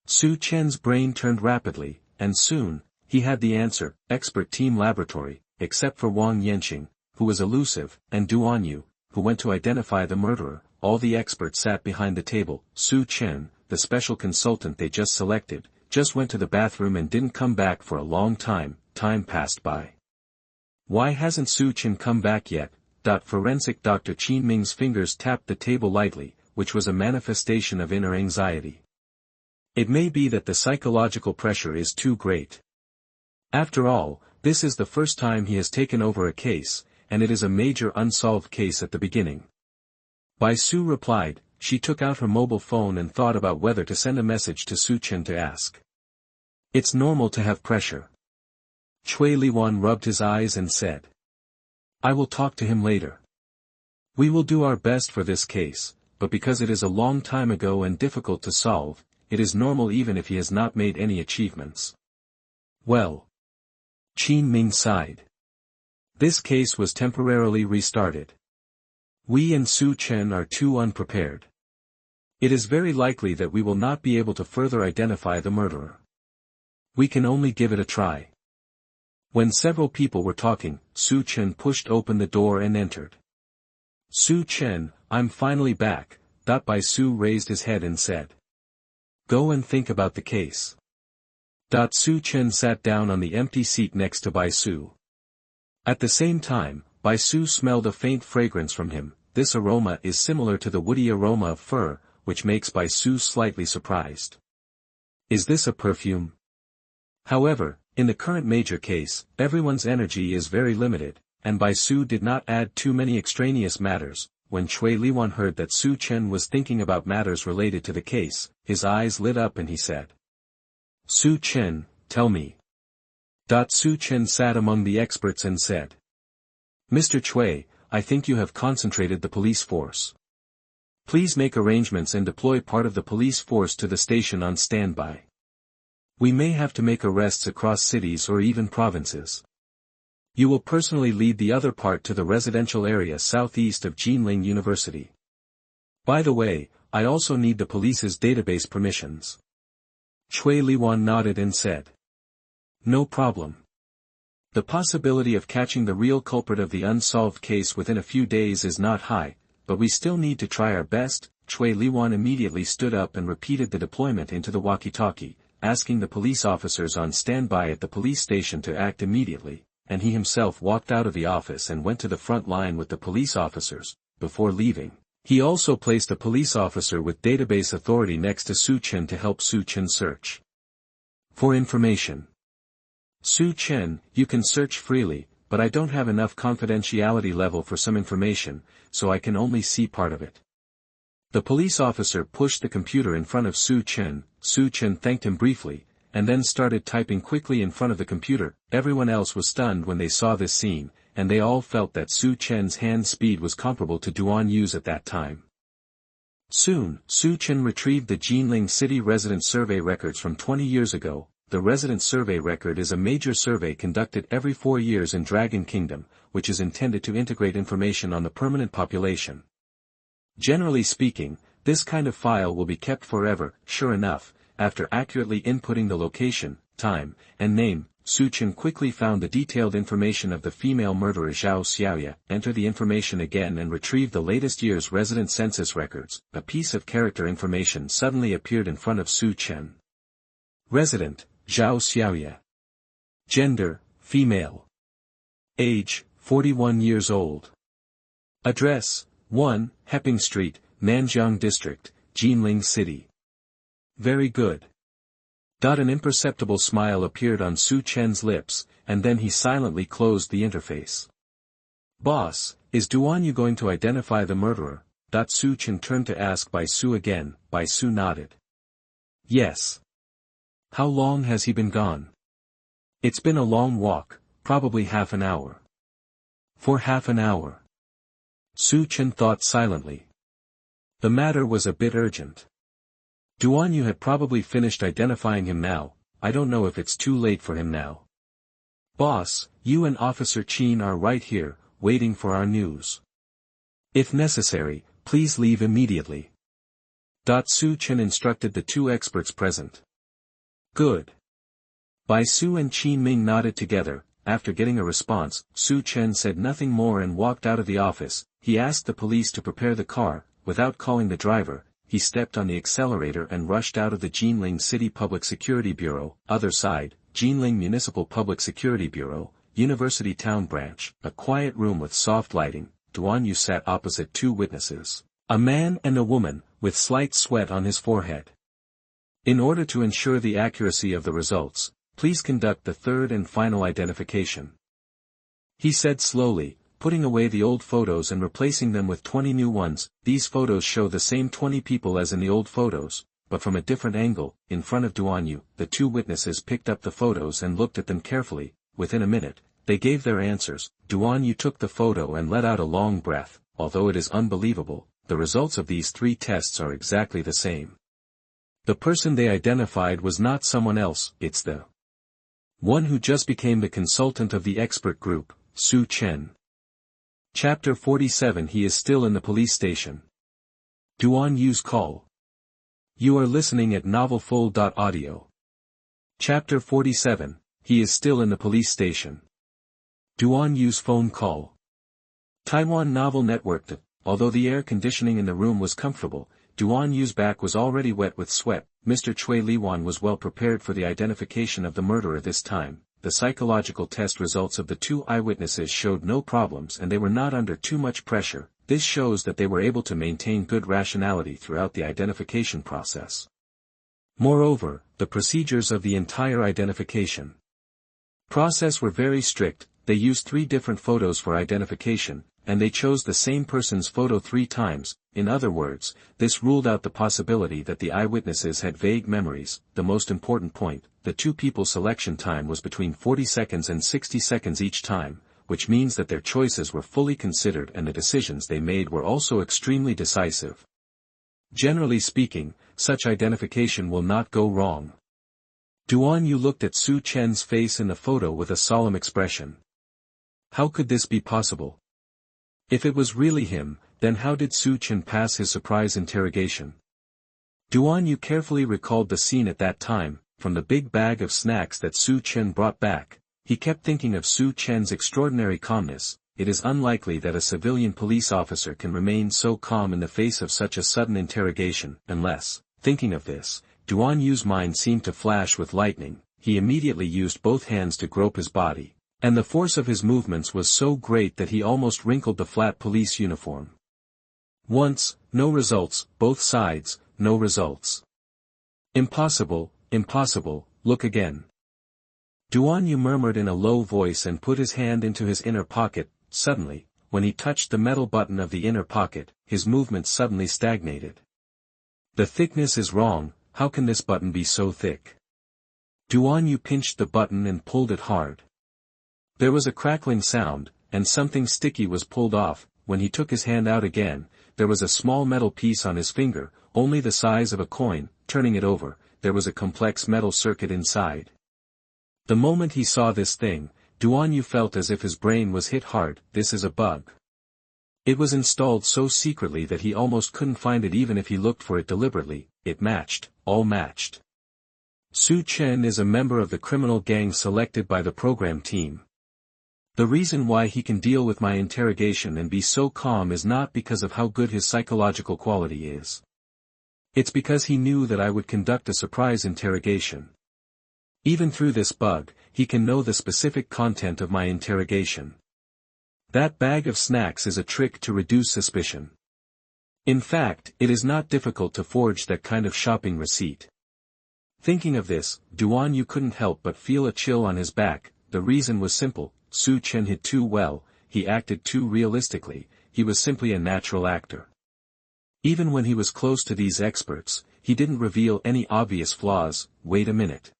Su Chen's brain turned rapidly, and soon, he had the answer: expert team laboratory, except for Wang Yanqing, who was elusive, and Duan Yu, who went to identify the murderer. All the experts sat behind the table. Su Chen, the special consultant they just selected, just went to the bathroom and didn't come back for a long time. Time passed by. Why hasn't Su Chen come back yet? Forensic Dr. Qin Ming's fingers tapped the table lightly, which was a manifestation of inner anxiety. It may be that the psychological pressure is too great. After all, this is the first time he has taken over a case, and it is a major unsolved case at the beginning. Bai Su replied. She took out her mobile phone and thought about whether to send a message to Su Chen to ask. It's normal to have pressure. Cui Liwan rubbed his eyes and said. I will talk to him later. We will do our best for this case, but because it is a long time ago and difficult to solve, it is normal even if he has not made any achievements. Well. Qin Ming sighed. This case was temporarily restarted. We and Su Chen are too unprepared. It is very likely that we will not be able to further identify the murderer. We can only give it a try. When several people were talking, Su Chen pushed open the door and entered. Su Chen, I'm finally back. Bai Su raised his head and said. Go and think about the case. Su Chen sat down on the empty seat next to Bai Su. At the same time, Bai Su smelled a faint fragrance from him. This aroma is similar to the woody aroma of fur, which makes Bai Su slightly surprised. Is this a perfume? However, in the current major case, everyone's energy is very limited, and Bai Su did not add too many extraneous matters. When Cui Liwan heard that Su Chen was thinking about matters related to the case, his eyes lit up and he said. Su Chen, tell me. Su Chen sat among the experts and said. Mr. Cui, I think you have concentrated the police force. Please make arrangements and deploy part of the police force to the station on standby. We may have to make arrests across cities or even provinces. You will personally lead the other part to the residential area southeast of Jinling University. By the way, I also need the police's database permissions. Cui Liwan nodded and said. No problem. The possibility of catching the real culprit of the unsolved case within a few days is not high, but we still need to try our best. Cui Liwan immediately stood up and repeated the deployment into the walkie-talkie, asking the police officers on standby at the police station to act immediately, and he himself walked out of the office and went to the front line with the police officers. Before leaving, he also placed a police officer with database authority next to Su Chen to help Su Chen search for information. Su Chen, you can search freely, but I don't have enough confidentiality level for some information, so I can only see part of it. The police officer pushed the computer in front of Su Chen. Su Chen thanked him briefly, and then started typing quickly in front of the computer. Everyone else was stunned when they saw this scene, and they all felt that Su Chen's hand speed was comparable to Duan Yu's at that time. Soon, Su Chen retrieved the Jinling City resident survey records from 20 years ago. The resident survey record is a major survey conducted every 4 years in Dragon Kingdom, which is intended to integrate information on the permanent population. Generally speaking, this kind of file will be kept forever. Sure enough, after accurately inputting the location, time, and name, Su Chen quickly found the detailed information of the female murderer Zhao Xiaoya. Enter the information again and retrieve the latest year's resident census records. A piece of character information suddenly appeared in front of Su Chen. Resident, Zhao Xiaoya. Gender, female. Age, 41 years old. Address, 1, Heping Street, Nanjiang District, Jinling City. Very good. An imperceptible smile appeared on Su Chen's lips, and then he silently closed the interface. Boss, is Duan Yu going to identify the murderer? Su Chen turned to ask Bai Su again. Bai Su nodded. Yes. How long has he been gone? It's been a long walk, probably half an hour. For half an hour. Su Chen thought silently. The matter was a bit urgent. Duan Yu had probably finished identifying him now, I don't know if it's too late for him now. Boss, you and Officer Chen are right here, waiting for our news. If necessary, please leave immediately. Su Chen instructed the two experts present. Good. Bai Su and Qin Ming nodded together. After getting a response, Su Chen said nothing more and walked out of the office. He asked the police to prepare the car. Without calling the driver, he stepped on the accelerator and rushed out of the Jinling City Public Security Bureau. Other side, Jinling Municipal Public Security Bureau, University Town Branch, a quiet room with soft lighting. Duan Yu sat opposite two witnesses, a man and a woman, with slight sweat on his forehead. In order to ensure the accuracy of the results, please conduct the third and final identification. He said slowly, putting away the old photos and replacing them with 20 new ones. These photos show the same 20 people as in the old photos, but from a different angle. In front of Duan Yu, the two witnesses picked up the photos and looked at them carefully. Within a minute, they gave their answers. Duan Yu took the photo and let out a long breath. Although it is unbelievable, the results of these three tests are exactly the same. The person they identified was not someone else, it's the one who just became the consultant of the expert group, Su Chen. Chapter 47. He is still in the police station. Duan Yu's call. You are listening at novelfull.audio. Chapter 47. He is still in the police station. Duan Yu's phone call. Taiwan Novel Network. Although the air conditioning in the room was comfortable, Duan Yu's back was already wet with sweat. Mr. Cui Liwan was well prepared for the identification of the murderer this time. The psychological test results of the two eyewitnesses showed no problems and they were not under too much pressure. This shows that they were able to maintain good rationality throughout the identification process. Moreover, the procedures of the entire identification process were very strict. They used 3 different photos for identification, and they chose the same person's photo 3 times. In other words, this ruled out the possibility that the eyewitnesses had vague memories. The most important point, the 2 people selection time was between 40 seconds and 60 seconds each time, which means that their choices were fully considered and the decisions they made were also extremely decisive. Generally speaking, such identification will not go wrong. Duan Yu looked at Su Chen's face in the photo with a solemn expression. How could this be possible? If it was really him, then how did Su Chen pass his surprise interrogation? Duan Yu carefully recalled the scene at that time. From the big bag of snacks that Su Chen brought back, he kept thinking of Su Chen's extraordinary calmness. It is unlikely that a civilian police officer can remain so calm in the face of such a sudden interrogation, unless, thinking of this, Duan Yu's mind seemed to flash with lightning. He immediately used both hands to grope his body, and the force of his movements was so great that he almost wrinkled the flat police uniform. Once, no results. Both sides, no results. Impossible, impossible, look again. Duan Yu murmured in a low voice and put his hand into his inner pocket. Suddenly, when he touched the metal button of the inner pocket, his movements suddenly stagnated. The thickness is wrong. How can this button be so thick? Duan Yu pinched the button and pulled it hard. There was a crackling sound, and something sticky was pulled off. When he took his hand out again, there was a small metal piece on his finger, only the size of a coin. Turning it over, there was a complex metal circuit inside. The moment he saw this thing, Duan Yu felt as if his brain was hit hard. This is a bug. It was installed so secretly that he almost couldn't find it even if he looked for it deliberately. It matched, all matched. Su Chen is a member of the criminal gang selected by the program team. The reason why he can deal with my interrogation and be so calm is not because of how good his psychological quality is. It's because he knew that I would conduct a surprise interrogation. Even through this bug, he can know the specific content of my interrogation. That bag of snacks is a trick to reduce suspicion. In fact, it is not difficult to forge that kind of shopping receipt. Thinking of this, Duan Yu couldn't help but feel a chill on his back. The reason was simple. Su Chen hid too well, he acted too realistically, he was simply a natural actor. Even when he was close to these experts, he didn't reveal any obvious flaws. Wait a minute.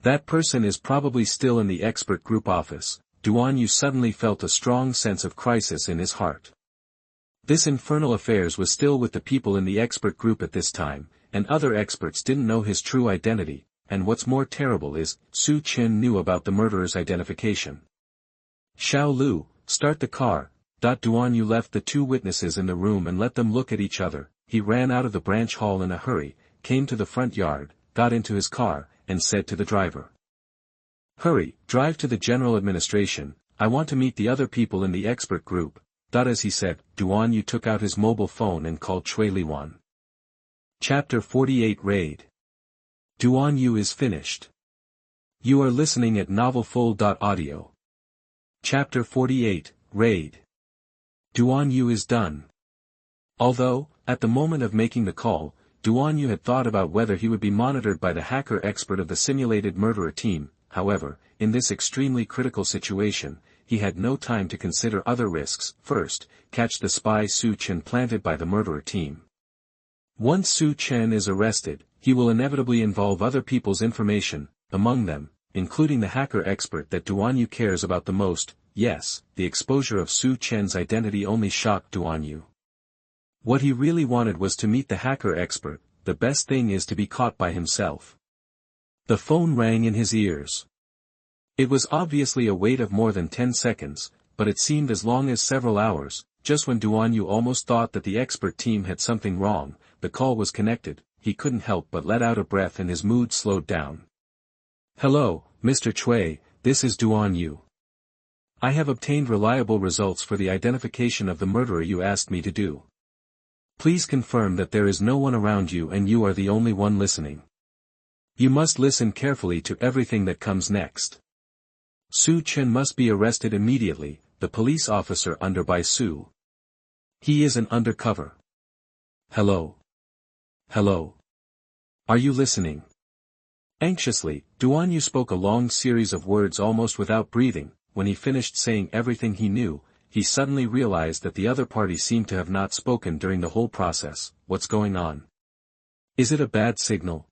That person is probably still in the expert group office. Duan Yu suddenly felt a strong sense of crisis in his heart. This infernal affairs was still with the people in the expert group at this time, and other experts didn't know his true identity. and what's more terrible is, Su Chen knew about the murderer's identification. Xiao Lu, start the car. Duan Yu left the two witnesses in the room and let them look at each other. He ran out of the branch hall in a hurry, came to the front yard, got into his car, and said to the driver. Hurry, drive to the general administration, I want to meet the other people in the expert group. As he said, Duan Yu took out his mobile phone and called Chui Liwan. Chapter 48 Raid. Duan Yu is finished. You are listening at novelfull.audio. Chapter 48 Raid. Duan Yu is done. Although, at the moment of making the call, Duan Yu had thought about whether he would be monitored by the hacker expert of the simulated murderer team. However, in this extremely critical situation, he had no time to consider other risks. First, catch the spy Su Chen planted by the murderer team. Once Su Chen is arrested, he will inevitably involve other people's information, among them, including the hacker expert that Duan Yu cares about the most. Yes, the exposure of Su Chen's identity only shocked Duan Yu. What he really wanted was to meet the hacker expert. The best thing is to be caught by himself. The phone rang in his ears. It was obviously a wait of more than 10 seconds, but it seemed as long as several hours. Just when Duan Yu almost thought that the expert team had something wrong, the call was connected. He couldn't help but let out a breath and his mood slowed down. Hello, Mr. Chui, this is Duan Yu. I have obtained reliable results for the identification of the murderer you asked me to do. Please confirm that there is no one around you and you are the only one listening. You must listen carefully to everything that comes next. Su Chen must be arrested immediately, the police officer under by Su. He is an undercover. Hello. Hello. Are you listening? Anxiously, Duan Yu spoke a long series of words almost without breathing. When he finished saying everything he knew, he suddenly realized that the other party seemed to have not spoken during the whole process. What's going on? Is it a bad signal?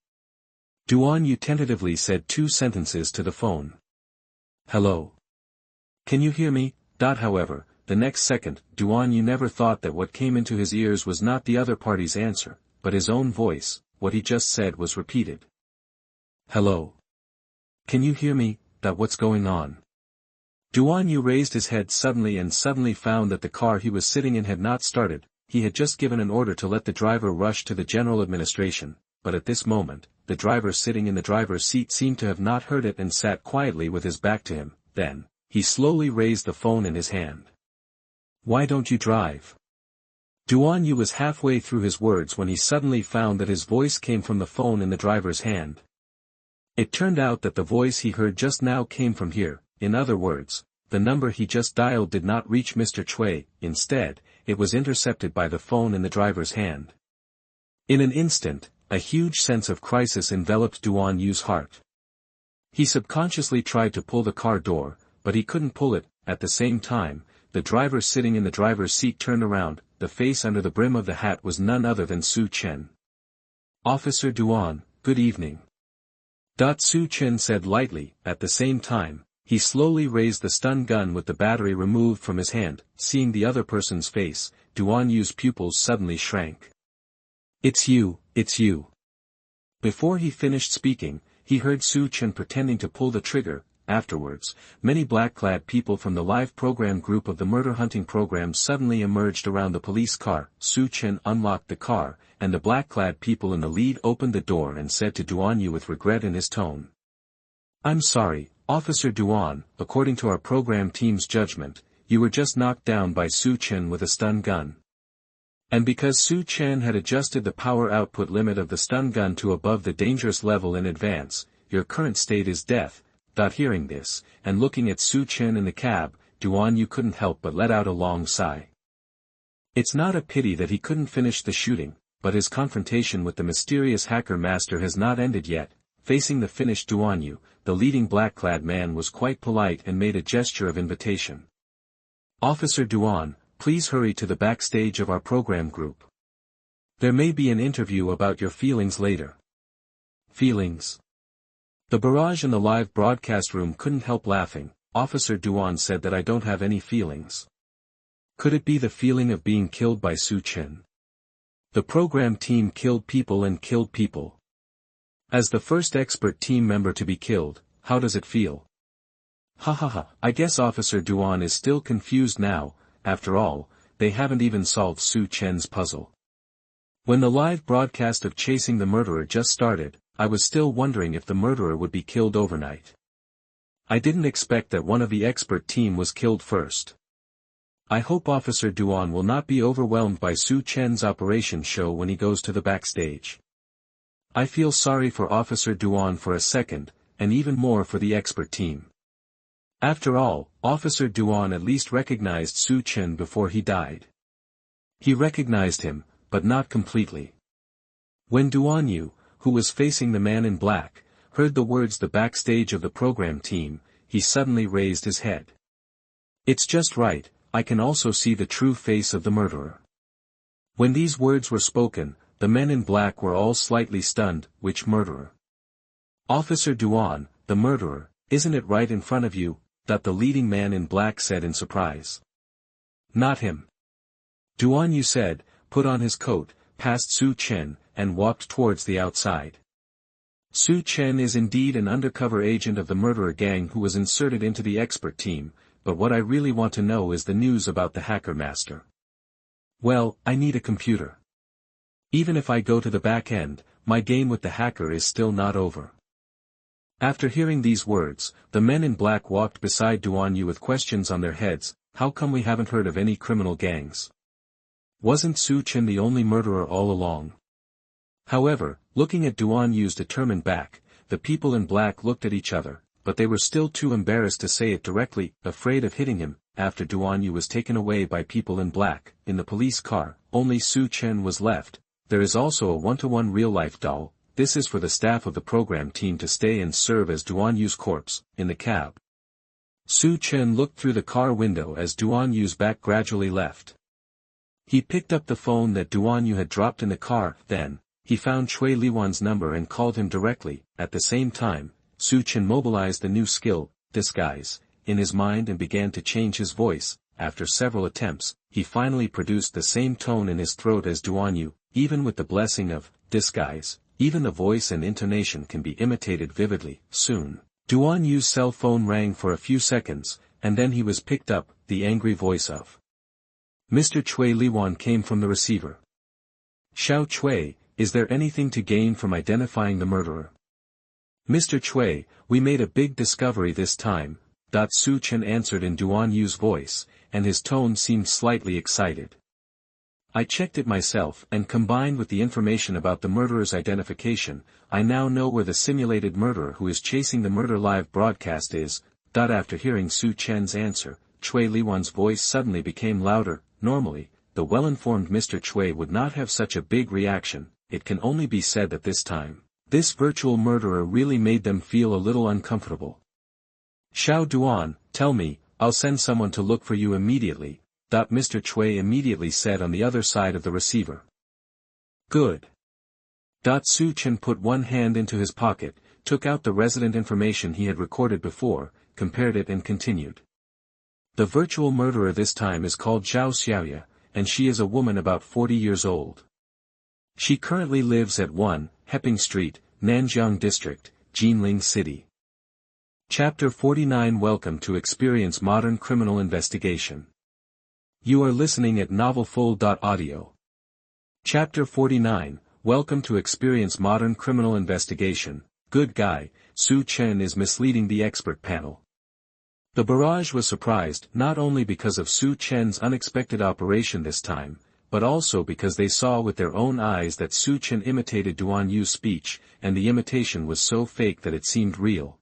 Duan Yu tentatively said 2 sentences to the phone. Hello. Can you hear me? However, the next second, Duan Yu never thought that what came into his ears was not the other party's answer, but his own voice. What he just said was repeated. Hello. Can you hear me? What's going on? Duan Yu raised his head suddenly and suddenly found that the car he was sitting in had not started. He had just given an order to let the driver rush to the general administration, but at this moment, the driver sitting in the driver's seat seemed to have not heard it and sat quietly with his back to him. Then, he slowly raised the phone in his hand. Why don't you drive? Duan Yu was halfway through his words when he suddenly found that his voice came from the phone in the driver's hand. It turned out that the voice he heard just now came from here. In other words, the number he just dialed did not reach Mr. Chui. Instead, it was intercepted by the phone in the driver's hand. In an instant, a huge sense of crisis enveloped Duan Yu's heart. He subconsciously tried to pull the car door, but he couldn't pull it. At the same time, the driver sitting in the driver's seat turned around. The face under the brim of the hat was none other than Su Chen. Officer Duan, good evening. Su Chen said lightly. At the same time, he slowly raised the stun gun with the battery removed from his hand. Seeing the other person's face, Duan Yu's pupils suddenly shrank. It's you, it's you. Before he finished speaking, he heard Su Chen pretending to pull the trigger. Afterwards, many black-clad people from the live program group of the murder hunting program suddenly emerged around the police car. Su Chen unlocked the car, and the black-clad people in the lead opened the door and said to Duan Yu with regret in his tone. I'm sorry, Officer Duan, according to our program team's judgment, you were just knocked down by Su Chen with a stun gun. And because Su Chen had adjusted the power output limit of the stun gun to above the dangerous level in advance, your current state is death. Hearing this, and looking at Su Chen in the cab, Duan Yu couldn't help but let out a long sigh. It's not a pity that he couldn't finish the shooting, but his confrontation with the mysterious hacker master has not ended yet. Facing the finished Duan Yu, the leading black-clad man was quite polite and made a gesture of invitation. Officer Duan, please hurry to the backstage of our program group. There may be an interview about your feelings later. Feelings? The barrage in the live broadcast room couldn't help laughing. Officer Duan said that I don't have any feelings. Could it be the feeling of being killed by Su Chen? The program team killed people and killed people. As the first expert team member to be killed, how does it feel? Ha ha ha, I guess Officer Duan is still confused now. After all, they haven't even solved Su Chen's puzzle. When the live broadcast of chasing the murderer just started, I was still wondering if the murderer would be killed overnight. I didn't expect that one of the expert team was killed first. I hope Officer Duan will not be overwhelmed by Su Chen's operation show when he goes to the backstage. I feel sorry for Officer Duan for a second, and even more for the expert team. After all, Officer Duan at least recognized Su Chen before he died. He recognized him, but not completely. When Duan Yu, who was facing the man in black, heard the words "the backstage of the program team," he suddenly raised his head. It's just right, I can also see the true face of the murderer. When these words were spoken, the men in black were all slightly stunned. Which murderer? Officer Duan, the murderer, isn't it right in front of you? That the leading man in black said in surprise. Not him. Duan Yu said, put on his coat, passed Su Chen, and walked towards the outside. Su Chen is indeed an undercover agent of the murderer gang who was inserted into the expert team, but what I really want to know is the news about the hacker master. Well, I need a computer. Even if I go to the back end, my game with the hacker is still not over. After hearing these words, the men in black walked beside Duan Yu with questions on their heads. How come we haven't heard of any criminal gangs? Wasn't Su Chen the only murderer all along? However, looking at Duan Yu's determined back, the people in black looked at each other, but they were still too embarrassed to say it directly, afraid of hitting him. After Duan Yu was taken away by people in black, in the police car, only Su Chen was left. There is also a one-to-one real-life doll. This is for the staff of the program team to stay and serve as Duan Yu's corpse, in the cab. Su Chen looked through the car window as Duan Yu's back gradually left. He picked up the phone that Duan Yu had dropped in the car. Then, he found Chui Liwan's number and called him directly. At the same time, Su Chen mobilized the new skill, disguise, in his mind and began to change his voice. After several attempts, he finally produced the same tone in his throat as Duan Yu. Even with the blessing of disguise, even the voice and intonation can be imitated vividly. Soon, Duan Yu's cell phone rang for a few seconds, and then he was picked up. The angry voice of Mr. Chui Liwan came from the receiver. Xiao Chui, is there anything to gain from identifying the murderer? Mr. Chui, we made a big discovery this time. Su Chen answered in Duan Yu's voice, and his tone seemed slightly excited. I checked it myself, and combined with the information about the murderer's identification, I now know where the simulated murderer who is chasing the murder live broadcast is. After hearing Su Chen's answer, Chui Liwan's voice suddenly became louder. Normally, the well-informed Mr. Chui would not have such a big reaction. It can only be said that this time, this virtual murderer really made them feel a little uncomfortable. Xiao Duan, tell me, I'll send someone to look for you immediately. Mr. Chui immediately said on the other side of the receiver. Good. Su Chen put one hand into his pocket, took out the resident information he had recorded before, compared it and continued. The virtual murderer this time is called Zhao Xiaoya, and she is a woman about 40 years old. She currently lives at 1, Heping Street, Nanjiang District, Jinling City. Chapter 49. Welcome to Experience Modern Criminal Investigation. You are listening at novelfull.audio. Chapter 49. Welcome to Experience Modern Criminal Investigation. Good guy, Su Chen is misleading the expert panel. The barrage was surprised not only because of Su Chen's unexpected operation this time, but also because they saw with their own eyes that Su Chen imitated Duan Yu's speech, and the imitation was so fake that it seemed real.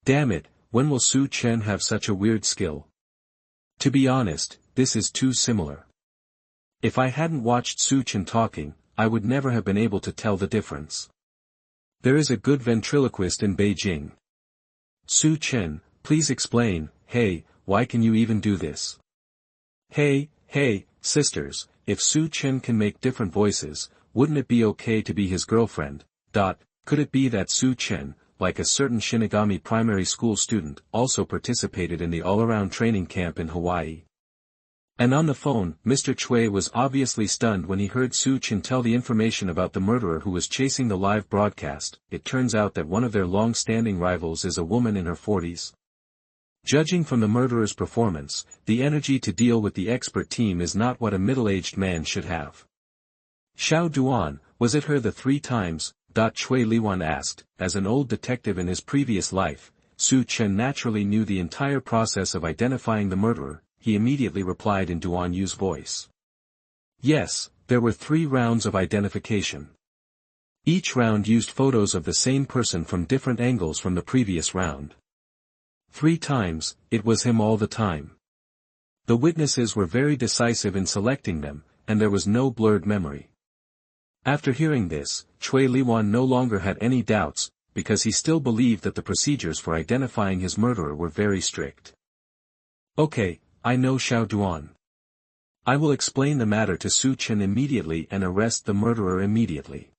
Damn it, when will Su Chen have such a weird skill? To be honest, this is too similar. If I hadn't watched Su Chen talking, I would never have been able to tell the difference. There is a good ventriloquist in Beijing. Su Chen, please explain. Hey, why can you even do this? Hey, sisters, if Su Chen can make different voices, wouldn't it be okay to be his girlfriend? Could it be that Su Chen, like a certain Shinigami primary school student, also participated in the all-around training camp in Hawaii? And on the phone, Mr. Chui was obviously stunned when he heard Su Chen tell the information about the murderer who was chasing the live broadcast. It turns out that one of their long-standing rivals is a woman in her 40s. Judging from the murderer's performance, the energy to deal with the expert team is not what a middle-aged man should have. Xiao Duan, was it her the 3 times? Chui Liwan asked. As an old detective in his previous life, Su Chen naturally knew the entire process of identifying the murderer. He immediately replied in Duan Yu's voice. Yes, there were 3 rounds of identification. Each round used photos of the same person from different angles from the previous round. 3 times, it was him all the time. The witnesses were very decisive in selecting them, and there was no blurred memory. After hearing this, Chui Liwan no longer had any doubts, because he still believed that the procedures for identifying his murderer were very strict. Okay, I know Xiao Duan. I will explain the matter to Su Chen immediately and arrest the murderer immediately.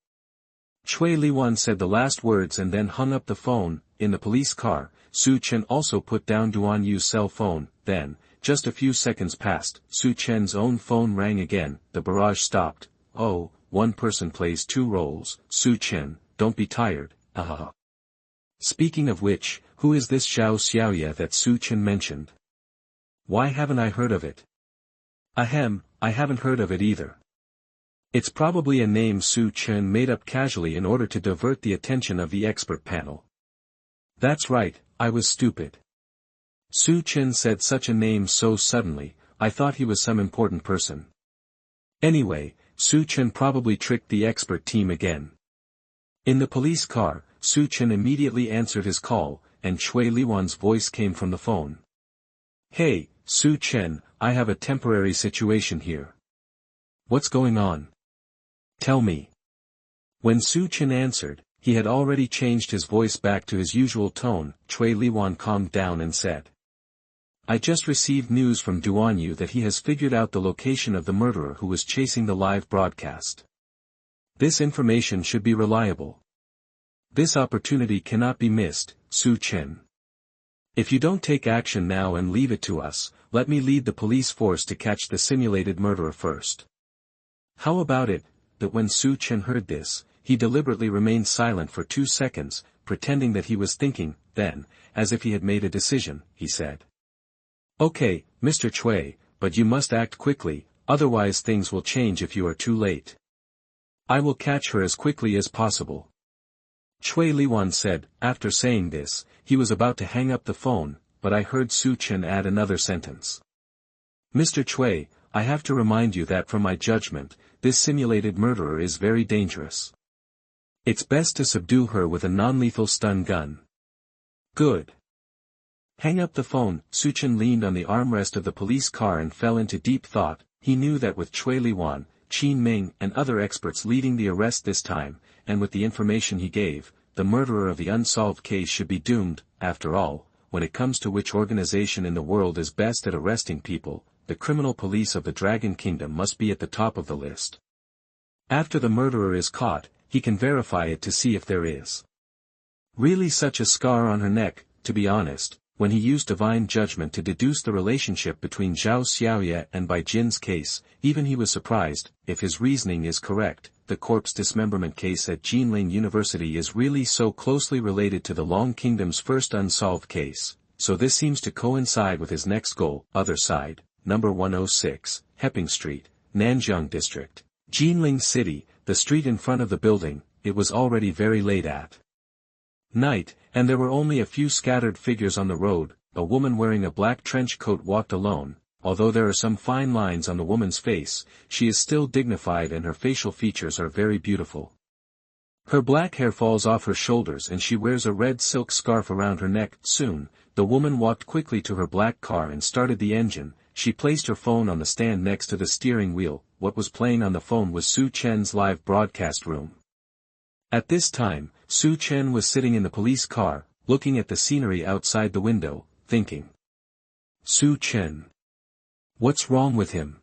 Chui Liwan said the last words and then hung up the phone. In the police car, Su Chen also put down Duan Yu's cell phone. Then, just a few seconds passed, Su Chen's own phone rang again. The barrage stopped. Oh, one person plays 2 roles. Su Chen, don't be tired, ahaha. Speaking of which, who is this Xiao Xiaoya that Su Chen mentioned? Why haven't I heard of it? Ahem, I haven't heard of it either. It's probably a name Su Chen made up casually in order to divert the attention of the expert panel. That's right, I was stupid. Su Chen said such a name so suddenly, I thought he was some important person. Anyway, Su Chen probably tricked the expert team again. In the police car, Su Chen immediately answered his call, and Chui Liwan's voice came from the phone. Hey, Su Chen, I have a temporary situation here. What's going on? Tell me. When Su Chen answered, he had already changed his voice back to his usual tone. Chui Liwan calmed down and said. I just received news from Duan Yu that he has figured out the location of the murderer who was chasing the live broadcast. This information should be reliable. This opportunity cannot be missed, Su Chen. If you don't take action now and leave it to us, let me lead the police force to catch the simulated murderer first. How about it? That when Su Chen heard this, he deliberately remained silent for 2 seconds, pretending that he was thinking. Then, as if he had made a decision, he said. Okay, Mr. Chui, but you must act quickly, otherwise things will change if you are too late. I will catch her as quickly as possible. Chui Liwan said. After saying this, he was about to hang up the phone, but I heard Su Chen add another sentence. Mr. Chui, I have to remind you that from my judgment, this simulated murderer is very dangerous. It's best to subdue her with a non-lethal stun gun. Good. Hang up the phone. Su Chen leaned on the armrest of the police car and fell into deep thought. He knew that with Chui Liwan, Qin Ming and other experts leading the arrest this time, and with the information he gave, the murderer of the unsolved case should be doomed. After all, when it comes to which organization in the world is best at arresting people, the criminal police of the Dragon Kingdom must be at the top of the list. After the murderer is caught, he can verify it to see if there is really such a scar on her neck. To be honest, when he used divine judgment to deduce the relationship between Zhao Xiaoye and Bai Jin's case, even he was surprised. If his reasoning is correct, the corpse dismemberment case at Jinling University is really so closely related to the Long Kingdom's first unsolved case, so this seems to coincide with his next goal. Other side, number 106, Hepping Street, Nanjiang District, Jinling City, the street in front of the building. It was already very late at night, and there were only a few scattered figures on the road. A woman wearing a black trench coat walked alone. Although there are some fine lines on the woman's face, she is still dignified and her facial features are very beautiful. Her black hair falls off her shoulders and she wears a red silk scarf around her neck. Soon, the woman walked quickly to her black car and started the engine. She placed her phone on the stand next to the steering wheel. What was playing on the phone was Su Chen's live broadcast room. At this time, Su Chen was sitting in the police car, looking at the scenery outside the window, thinking. Su Chen. What's wrong with him?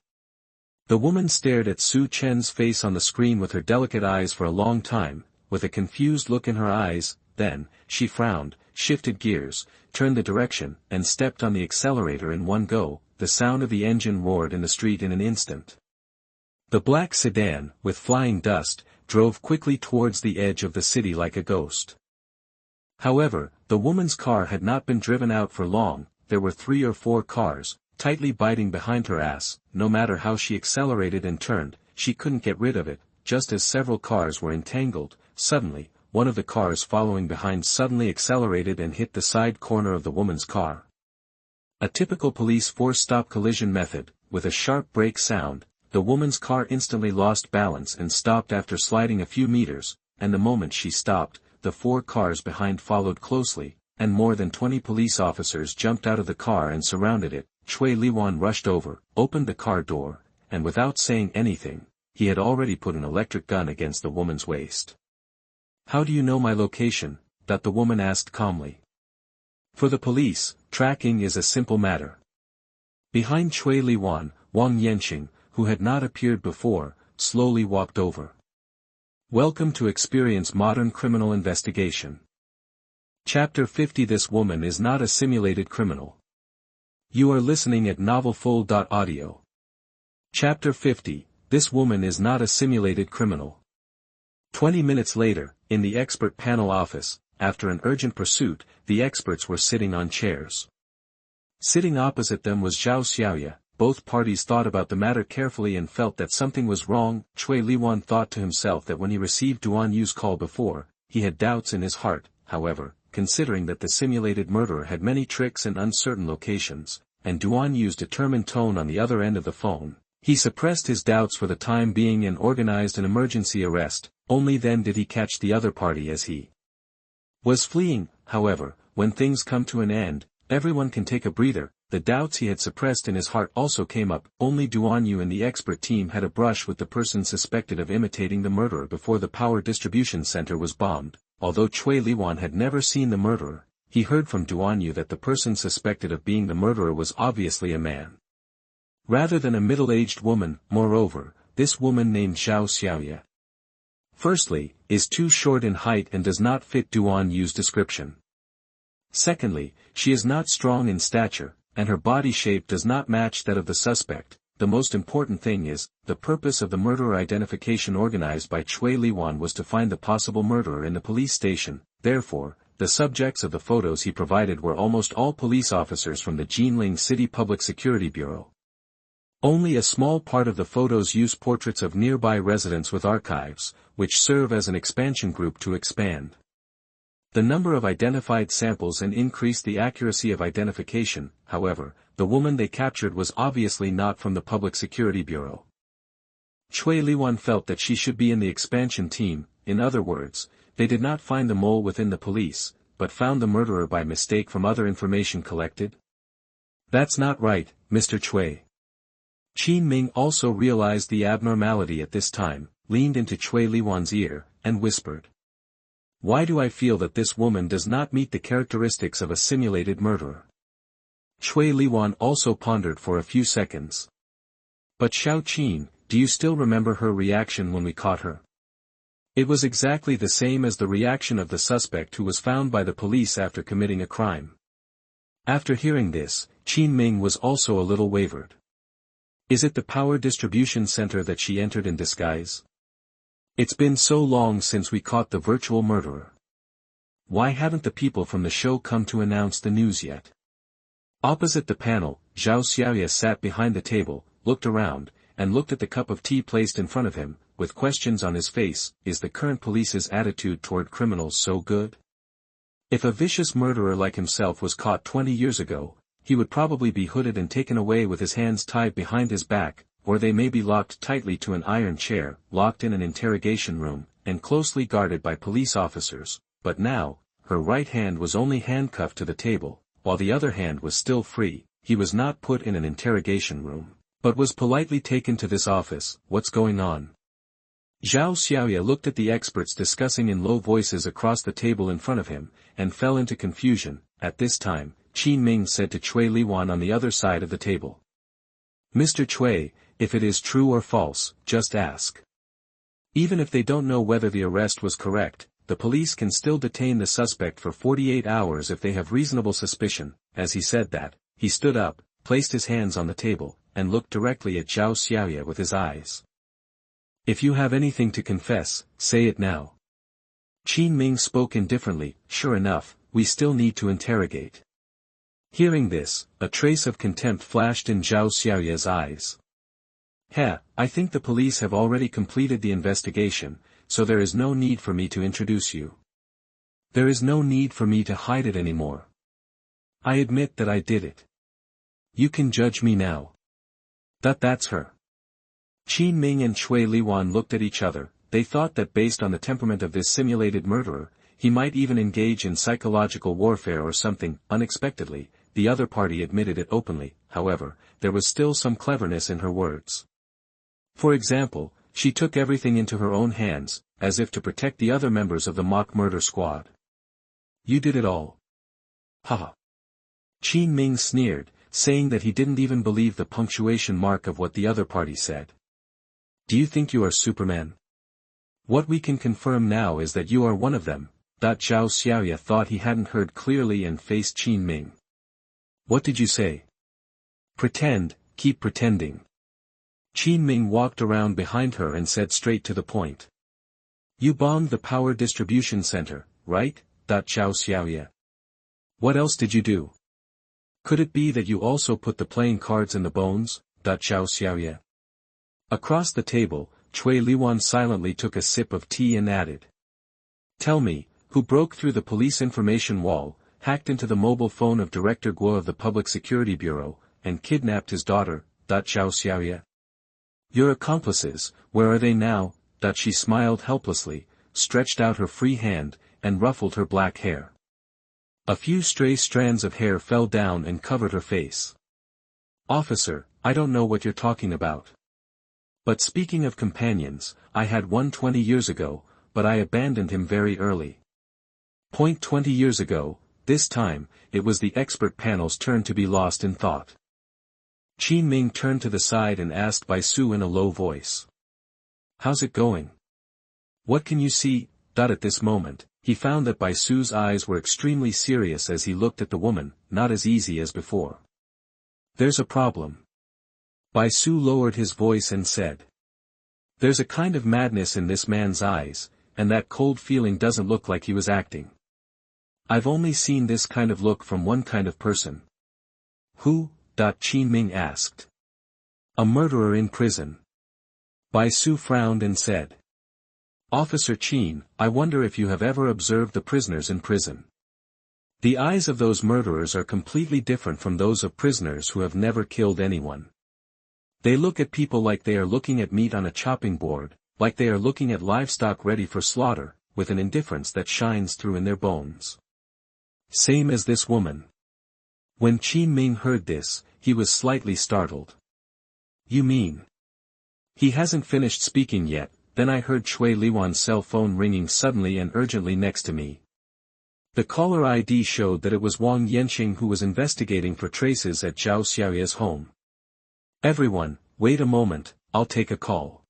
The woman stared at Su Chen's face on the screen with her delicate eyes for a long time, with a confused look in her eyes. Then, she frowned, shifted gears, turned the direction, and stepped on the accelerator in one go. The the sound of the engine roared in the street in an instant. The black sedan, with flying dust, drove quickly towards the edge of the city like a ghost. However, the woman's car had not been driven out for long. There were 3 or 4 cars, tightly biting behind her ass. No matter how she accelerated and turned, she couldn't get rid of it. Just as several cars were entangled, suddenly, one of the cars following behind suddenly accelerated and hit the side corner of the woman's car. A typical police force-stop collision method, with a sharp brake sound, the woman's car instantly lost balance and stopped after sliding a few meters, and the moment she stopped, the 4 cars behind followed closely, and more than 20 police officers jumped out of the car and surrounded it. Chui Liwan rushed over, opened the car door, and without saying anything, he had already put an electric gun against the woman's waist. "How do you know my location?" that the woman asked calmly. For the police, tracking is a simple matter. Behind Chui Liwan, Wang Yanqing, who had not appeared before, slowly walked over. Welcome to Experience Modern Criminal Investigation. Chapter 50. This woman is not a simulated criminal. You are listening at novelfull.audio. Chapter 50. This woman is not a simulated criminal. 20 minutes later, in the expert panel office, after an urgent pursuit, the experts were sitting on chairs. Sitting opposite them was Zhao Xiaoya. Both parties thought about the matter carefully and felt that something was wrong. Chui Liwan thought to himself that when he received Duan Yu's call before, he had doubts in his heart. However, considering that the simulated murderer had many tricks and uncertain locations, and Duan Yu's determined tone on the other end of the phone, he suppressed his doubts for the time being and organized an emergency arrest. Only then did he catch the other party as he was fleeing. However, when things come to an end, everyone can take a breather. The doubts he had suppressed in his heart also came up. Only Duan Yu and the expert team had a brush with the person suspected of imitating the murderer before the power distribution center was bombed. Although Chui Liwan had never seen the murderer, he heard from Duan Yu that the person suspected of being the murderer was obviously a man, rather than a middle-aged woman. Moreover, this woman named Zhao Xiaoya, firstly, is too short in height and does not fit Duan Yu's description. Secondly, she is not strong in stature, and her body shape does not match that of the suspect. The most important thing is, the purpose of the murderer identification organized by Chui Liwan was to find the possible murderer in the police station. Therefore, the subjects of the photos he provided were almost all police officers from the Jinling City Public Security Bureau. Only a small part of the photos use portraits of nearby residents with archives, which serve as an expansion group to expand the number of identified samples and increase the accuracy of identification. However, the woman they captured was obviously not from the Public Security Bureau. Chui Liwan felt that she should be in the expansion team. In other words, they did not find the mole within the police, but found the murderer by mistake from other information collected. That's not right, Mr. Chui. Qin Ming also realized the abnormality at this time, leaned into Chui Liwan's ear, and whispered. Why do I feel that this woman does not meet the characteristics of a simulated murderer? Chui Liwan also pondered for a few seconds. But Xiao Qin, do you still remember her reaction when we caught her? It was exactly the same as the reaction of the suspect who was found by the police after committing a crime. After hearing this, Qin Ming was also a little wavered. Is it the power distribution center that she entered in disguise? It's been so long since we caught the virtual murderer. Why haven't the people from the show come to announce the news yet? Opposite the panel, Zhao Xiaoya sat behind the table, looked around, and looked at the cup of tea placed in front of him, with questions on his face. Is the current police's attitude toward criminals so good? If a vicious murderer like himself was caught 20 years ago, he would probably be hooded and taken away with his hands tied behind his back, or they may be locked tightly to an iron chair, locked in an interrogation room, and closely guarded by police officers. But now, her right hand was only handcuffed to the table, while the other hand was still free. He was not put in an interrogation room, but was politely taken to this office. What's going on? Zhao Xiaoya looked at the experts discussing in low voices across the table in front of him, and fell into confusion. At this time, Qin Ming said to Chui Liwan on the other side of the table. Mr. Chui, if it is true or false, just ask. Even if they don't know whether the arrest was correct, the police can still detain the suspect for 48 hours if they have reasonable suspicion. As he said that, he stood up, placed his hands on the table, and looked directly at Zhao Xiaoya with his eyes. If you have anything to confess, say it now. Qin Ming spoke indifferently. Sure enough, we still need to interrogate. Hearing this, a trace of contempt flashed in Zhao Xiaoya's eyes. I think the police have already completed the investigation, so there is no need for me to introduce you. There is no need for me to hide it anymore. I admit that I did it. You can judge me now. That's her. Qin Ming and Cui Liwan looked at each other. They thought that based on the temperament of this simulated murderer, he might even engage in psychological warfare or something. Unexpectedly, the other party admitted it openly. However, there was still some cleverness in her words. For example, she took everything into her own hands, as if to protect the other members of the mock murder squad. You did it all. Haha. Qin Ming sneered, saying that he didn't even believe the punctuation mark of what the other party said. Do you think you are Superman? What we can confirm now is that you are one of them. Zhao Xiaoya thought he hadn't heard clearly and faced Qin Ming. What did you say? Pretend, keep pretending. Qin Ming walked around behind her and said straight to the point. You bombed the power distribution center, right? Zhao Xiaoya. What else did you do? Could it be that you also put the playing cards in the bones? Zhao Xiaoya. Across the table, Cui Liwan silently took a sip of tea and added. Tell me, who broke through the police information wall, hacked into the mobile phone of Director Guo of the Public Security Bureau, and kidnapped his daughter? Zhao Xiaoya. Your accomplices, where are they now? She smiled helplessly, stretched out her free hand, and ruffled her black hair. A few stray strands of hair fell down and covered her face. Officer, I don't know what you're talking about. But speaking of companions, I had one 20 years ago, but I abandoned him very early. 20 years ago, this time, it was the expert panel's turn to be lost in thought. Qin Ming turned to the side and asked Bai Su in a low voice. How's it going? What can you see? At this moment, he found that Bai Su's eyes were extremely serious as he looked at the woman, not as easy as before. There's a problem. Bai Su lowered his voice and said. There's a kind of madness in this man's eyes, and that cold feeling doesn't look like he was acting. I've only seen this kind of look from one kind of person. Who? Qin Ming asked. A murderer in prison. Bai Su frowned and said. Officer Qin, I wonder if you have ever observed the prisoners in prison. The eyes of those murderers are completely different from those of prisoners who have never killed anyone. They look at people like they are looking at meat on a chopping board, like they are looking at livestock ready for slaughter, with an indifference that shines through in their bones. Same as this woman. When Qin Ming heard this, he was slightly startled. You mean? He hasn't finished speaking yet, then I heard Cui Liwan's cell phone ringing suddenly and urgently next to me. The caller ID showed that it was Wang Yanqing who was investigating for traces at Zhao Xiaoya's home. Everyone, wait a moment, I'll take a call.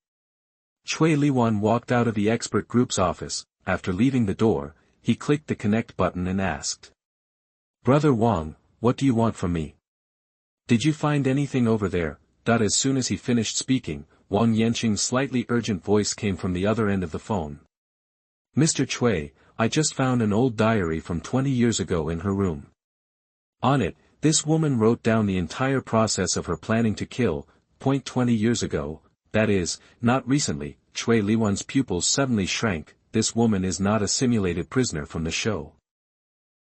Cui Liwan walked out of the expert group's office. After leaving the door, he clicked the connect button and asked. Brother Wang, what do you want from me? Did you find anything over there? As soon as he finished speaking, Wang Yanqing's slightly urgent voice came from the other end of the phone. Mr. Cui, I just found an old diary from 20 years ago in her room. On it, this woman wrote down the entire process of her planning to kill. 20 years ago, that is, not recently. Cui Liwan's pupils suddenly shrank. This woman is not a simulated prisoner from the show.